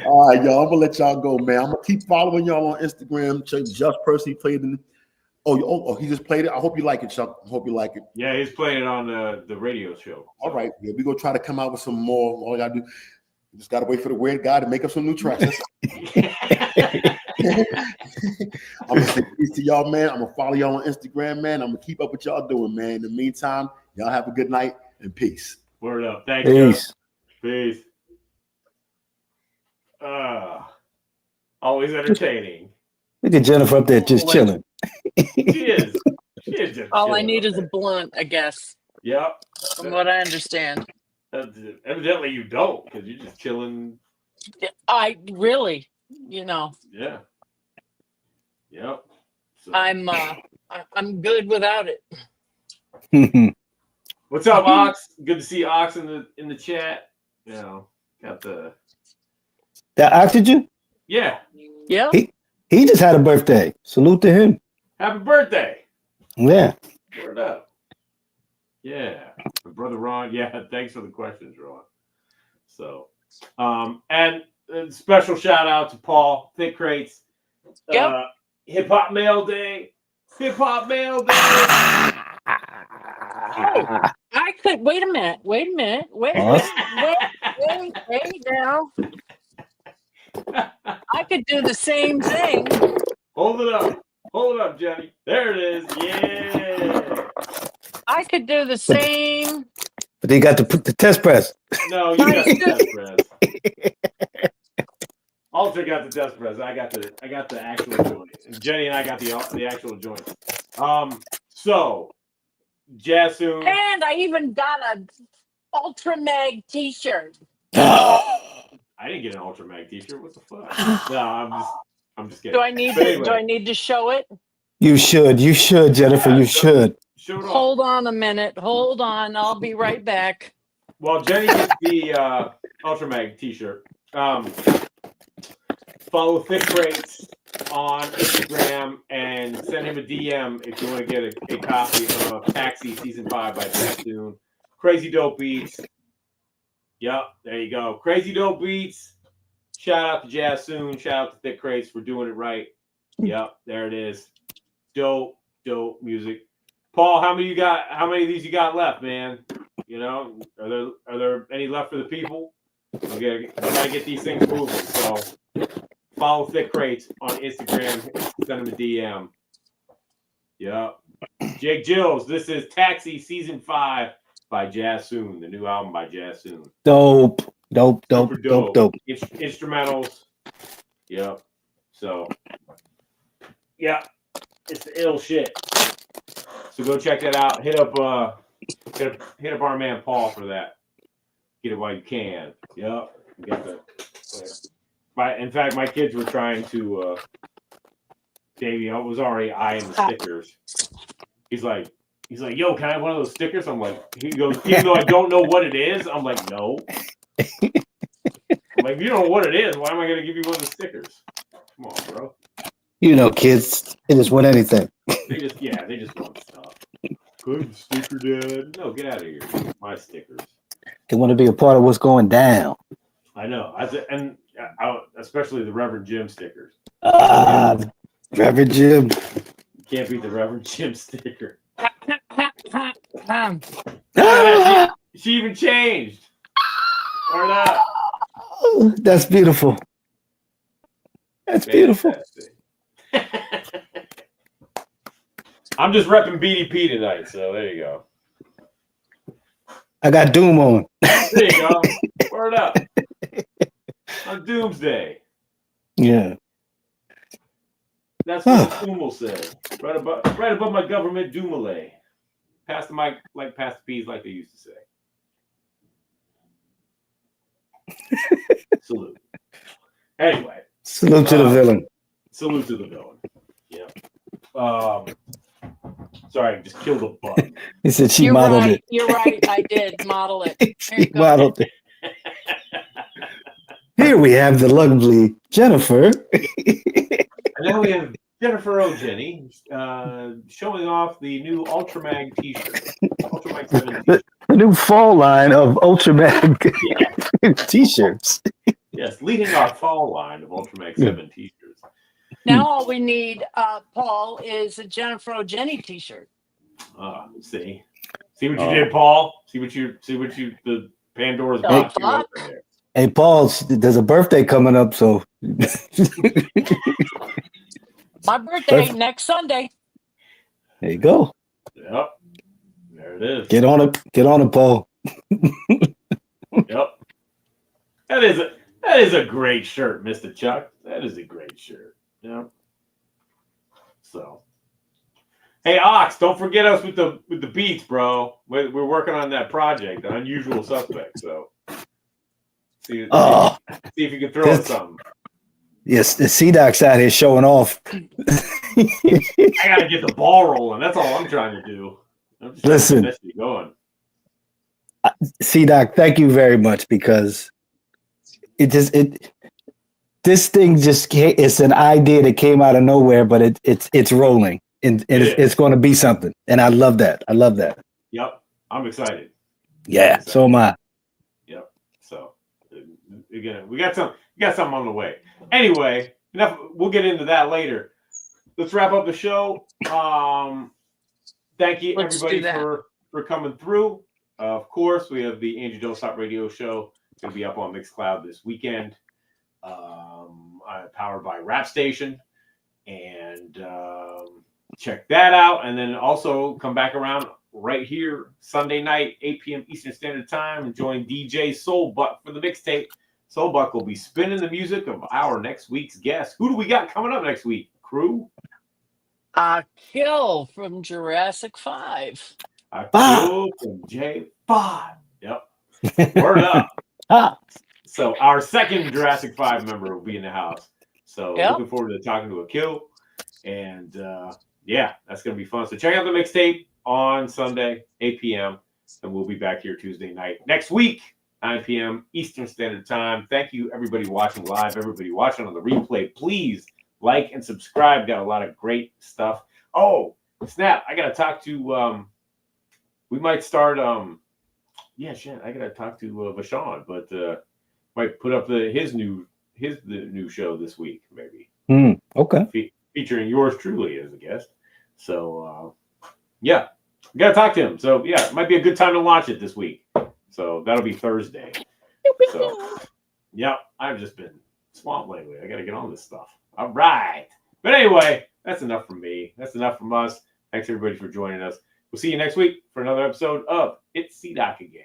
Speaker 6: All right, y'all. I'm gonna let y'all go, man. I'm gonna keep following y'all on Instagram. Check Just Percy played in. Oh, he just played it. I hope you like it, Chuck. I hope you like it.
Speaker 3: Yeah, he's playing it on the radio show.
Speaker 6: All right, yeah, we gonna try to come out with some more. All I gotta do, just gotta wait for the weird guy to make up some new tracks. I'm gonna say peace to y'all, man. I'm gonna follow y'all on Instagram, man. I'm gonna keep up what y'all doing, man. In the meantime, y'all have a good night and peace.
Speaker 3: Word up. Thank you. Peace. Always entertaining.
Speaker 5: Look at Jennifer up there just chilling.
Speaker 3: She is just
Speaker 4: all
Speaker 3: chilling
Speaker 4: I need is a blunt, I guess.
Speaker 3: Yep.
Speaker 4: From what I understand.
Speaker 3: Evidently you don't, because you're just chilling.
Speaker 4: I really, Yeah.
Speaker 3: Yep. So.
Speaker 4: I'm good without it.
Speaker 3: What's up, Ox? Good to see Ox in the chat. Got the
Speaker 5: oxygen.
Speaker 3: Yeah.
Speaker 4: Yeah.
Speaker 5: He just had a birthday. Salute to him.
Speaker 3: Happy birthday.
Speaker 5: Yeah.
Speaker 3: Word up. Yeah, my brother Ron. Yeah, thanks for the questions, Ron. So, and special shout out to Paul Thick Crates.
Speaker 4: Yep.
Speaker 3: Hip Hop Mail Day. Hip Hop Mail Day.
Speaker 4: Oh, I could wait a minute. Wait now. I could do the same thing.
Speaker 3: Hold it up, Jenny. There it is. Yeah.
Speaker 4: I could do the same.
Speaker 5: But they got the test press.
Speaker 3: No, you got the test press. Alter got the test press. I got the actual joint. Jenny and I got the actual joint. So Jassoon.
Speaker 4: And I even got a Ultra Mag t-shirt.
Speaker 3: I didn't get an Ultra Mag t-shirt. What the fuck? No, I'm just kidding.
Speaker 4: Do I need to show it?
Speaker 5: You should, Jennifer.
Speaker 3: Yeah,
Speaker 5: you should.
Speaker 3: Show it off.
Speaker 4: Hold on a minute. Hold on. I'll be right back.
Speaker 3: Well, Jenny gets the Ultra Mag t-shirt. Follow Thick Crates on Instagram and send him a DM if you want to get a copy of Taxi Season 5 by Jassoon. Crazy Dope Beats. Yep, there you go. Crazy Dope Beats. Shout out to Jassoon. Shout out to Thick Crates for doing it right. Yep, there it is. Dope music. Paul, how many of these you got left, man? You know, are there any left for the people? We gotta get these things moving. So follow Thick Crates on Instagram. Send them a DM. Yep. Jake Gills, this is Taxi Season 5 by Jassoon, the new album by Jassoon.
Speaker 5: Dope.
Speaker 3: Instrumentals. Yep. So, yeah, it's the ill shit. So go check that out. Hit up our man Paul for that. Get it while you can. Yep. Get the. In fact, my kids were trying to. Davey, I was already eyeing the stickers. He's like, yo, can I have one of those stickers? I'm like, he goes, even though I don't know what it is, I'm like, no. I'm like, if you don't know what it is, why am I going to give you one of the stickers? Come on, bro.
Speaker 5: You know, kids, they just want anything.
Speaker 3: They just want stuff. Good sticker, Dad. No, get out of here. My stickers.
Speaker 5: They want to be a part of what's going down.
Speaker 3: I know. Especially the Reverend Jim stickers.
Speaker 5: Reverend Jim.
Speaker 3: You can't beat the Reverend Jim sticker. She even changed. Or not.
Speaker 5: That's beautiful. That's beautiful.
Speaker 3: I'm just repping BDP tonight, so there you go.
Speaker 5: I got Doom on.
Speaker 3: There you go. Word up. On Doomsday.
Speaker 5: Yeah.
Speaker 3: That's what Doom will say. Right above my government Doomale. Pass the mic like pass the peas, like they used to say. Salute. Anyway.
Speaker 5: Salute to the villain.
Speaker 3: Salute to the villain. Yeah. Sorry, I just killed a bug.
Speaker 5: He said she modeled it.
Speaker 4: You're right. I did model it.
Speaker 5: She modeled it. Here we have the lovely Jennifer.
Speaker 3: And then we have Jennifer O'Jenny showing off the new Ultramag t-shirt. Ultramag 7 t-shirt.
Speaker 5: The new fall line of Ultramag t-shirts.
Speaker 3: Yes, leading our fall line of Ultramag 7 t-shirts.
Speaker 4: Now all we need, Paul, is a Jennifer O'Jenny t-shirt.
Speaker 3: See what you did, Paul. See what you the Pandora's box you opened there.
Speaker 5: Hey, Paul, there's a birthday coming up, so
Speaker 4: my birthday next Sunday.
Speaker 5: There you go.
Speaker 3: Yep. There it is.
Speaker 5: Get on it, Paul.
Speaker 3: Yep. That is a great shirt, Mr. Chuck. That is a great shirt. Yeah. So, hey Ox, don't forget us with the beats, bro. We're working on that project, the Unusual Suspect. So, see if you can throw us something. Yes,
Speaker 5: the C-Doc's out here showing off.
Speaker 3: I gotta get the ball rolling. That's all I'm trying to do. I'm just
Speaker 5: Listen,
Speaker 3: trying to get going.
Speaker 5: C-Doc, thank you very much, because this thing it's an idea that came out of nowhere, but it's rolling and it's going to be something. And I love that.
Speaker 3: Yep. I'm excited.
Speaker 5: Yeah, so am I.
Speaker 3: Yep. So again, we got something on the way. Anyway, enough. We'll get into that later. Let's wrap up the show. Thank you everybody for coming through. Of course, we have the Angie Don't Stop Radio Show. It's going to be up on Mixcloud this weekend. Powered by Rap Station. And check that out. And then also come back around right here Sunday night, 8 p.m. Eastern Standard Time, and join DJ Soulbuck for the mixtape. Soulbuck will be spinning the music of our next week's guest. Who do we got coming up next week, crew?
Speaker 4: Kill from Jurassic 5.
Speaker 3: Kill from J5. Yep. Word up. So our second Jurassic 5 member will be in the house. So looking forward to talking to Akil. And yeah, that's going to be fun. So check out the mixtape on Sunday, 8 p.m. And we'll be back here Tuesday night next week, 9 p.m. Eastern Standard Time. Thank you, everybody watching live, everybody watching on the replay. Please like and subscribe. Got a lot of great stuff. Oh, snap. I got to talk to, we might start, I got to talk to Vashon, but might put up the new show this week, maybe.
Speaker 5: Okay.
Speaker 3: Featuring yours truly as a guest. So, yeah, we got to talk to him. So, yeah, it might be a good time to launch it this week. So, that'll be Thursday. So, yeah, I've just been swamped lately. I got to get on this stuff. All right. But anyway, that's enough from me. That's enough from us. Thanks, everybody, for joining us. We'll see you next week for another episode of It's C-Doc again.